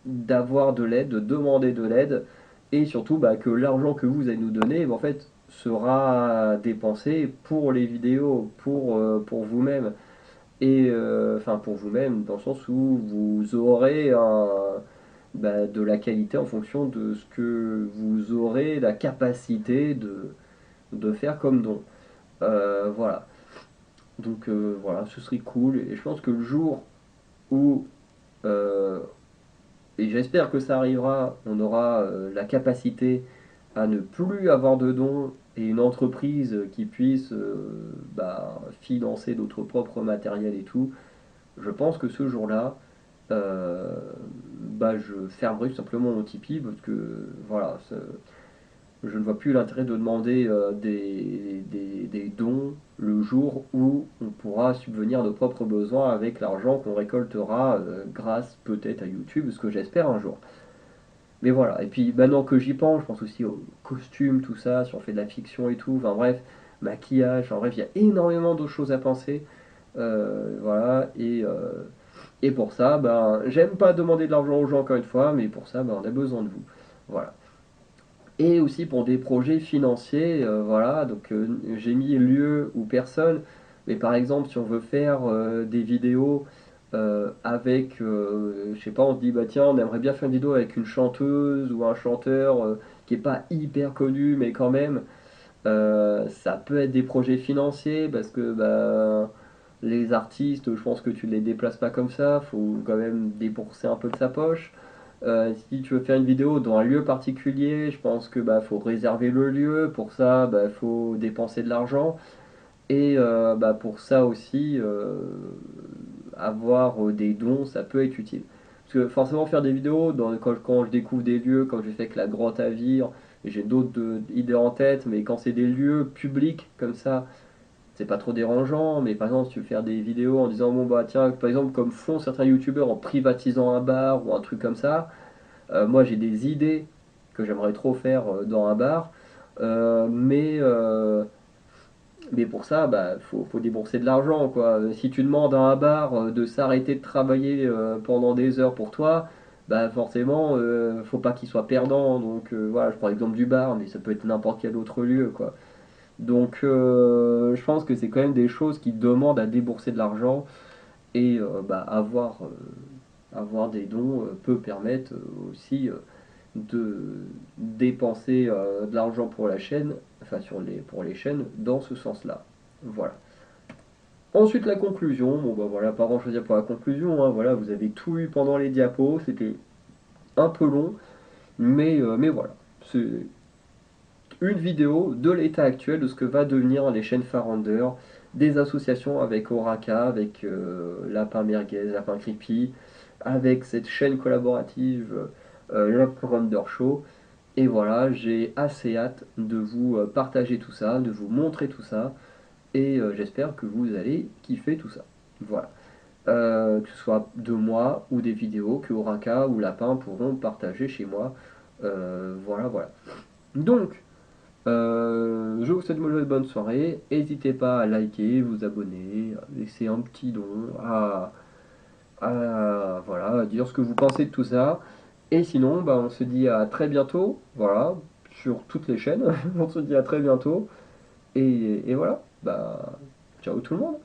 Speaker 1: d'avoir de l'aide, de demander de l'aide, et surtout bah, que l'argent que vous allez nous donner, bah, en fait, sera dépensé pour les vidéos, pour vous-même et enfin pour vous-même dans le sens où vous aurez bah, de la qualité en fonction de ce que vous aurez la capacité de faire comme don. Voilà. Donc voilà, ce serait cool et je pense que le jour où euh, et j'espère que ça arrivera, on aura la capacité à ne plus avoir de dons et une entreprise qui puisse bah, financer notre propre matériel et tout. Je pense que ce jour-là, euh, bah, je fermerai tout simplement mon Tipeee parce que voilà, je ne vois plus l'intérêt de demander des dons le jour où on pourra subvenir à nos propres besoins avec l'argent qu'on récoltera grâce peut-être à YouTube, ce que j'espère un jour. Mais voilà, et puis maintenant que j'y pense, je pense aussi aux costumes, tout ça, si on fait de la fiction et tout, enfin bref, maquillage, en bref, il y a énormément de choses à penser. Voilà, et pour ça, ben, j'aime pas demander de l'argent aux gens encore une fois, mais pour ça, ben, on a besoin de vous. Voilà. Et aussi pour des projets financiers, voilà, donc j'ai mis lieu ou personne, mais par exemple, si on veut faire des vidéos avec, je sais pas, on se dit, bah tiens, on aimerait bien faire une vidéo avec une chanteuse ou un chanteur qui est pas hyper connu, mais quand même, ça peut être des projets financiers parce que bah, les artistes, je pense que tu les déplaces pas comme ça, faut quand même débourser un peu de sa poche. Si tu veux faire une vidéo dans un lieu particulier, je pense que bah faut réserver le lieu. Pour ça, bah faut dépenser de l'argent. Et bah pour ça aussi, avoir des dons, ça peut être utile. Parce que forcément faire des vidéos, quand je découvre des lieux, quand j'ai fait que la grotte à Vire, et j'ai d'autres idées en tête, mais quand c'est des lieux publics comme ça, c'est pas trop dérangeant. Mais par exemple, si tu veux faire des vidéos en disant, bon bah tiens, par exemple, comme font certains youtubeurs en privatisant un bar ou un truc comme ça, moi j'ai des idées que j'aimerais trop faire dans un bar, euh, mais, euh, mais pour ça, bah, faut débourser de l'argent, quoi. Si tu demandes à un bar de s'arrêter de travailler pendant des heures pour toi, bah forcément, faut pas qu'il soit perdant. Donc voilà, je prends l'exemple du bar, mais ça peut être n'importe quel autre lieu, quoi. Donc je pense que c'est quand même des choses qui demandent à débourser de l'argent et bah, avoir des dons peut permettre aussi de dépenser de l'argent pour la chaîne, enfin pour les chaînes, dans ce sens-là. Voilà. Ensuite la conclusion, bon bah voilà, pas grand chose à dire pour la conclusion, hein, voilà, vous avez tout eu pendant les diapos, c'était un peu long, mais voilà. C'est une vidéo de l'état actuel de ce que va devenir les chaînes Farender, des associations avec Oraka, avec Lapin Merguez, Lapin Creepy, avec cette chaîne collaborative Le Farender Show. Et voilà, j'ai assez hâte de vous partager tout ça, de vous montrer tout ça, et j'espère que vous allez kiffer tout ça. Voilà. Que ce soit de moi ou des vidéos que Oraka ou Lapin pourront partager chez moi. Voilà, voilà. Donc, je vous souhaite une bonne soirée. N'hésitez pas à liker, vous abonner, à laisser un petit don, voilà, à dire ce que vous pensez de tout ça. Et sinon, bah, on se dit à très bientôt, voilà, sur toutes les chaînes. On se dit à très bientôt. Et voilà, bah, ciao tout le monde.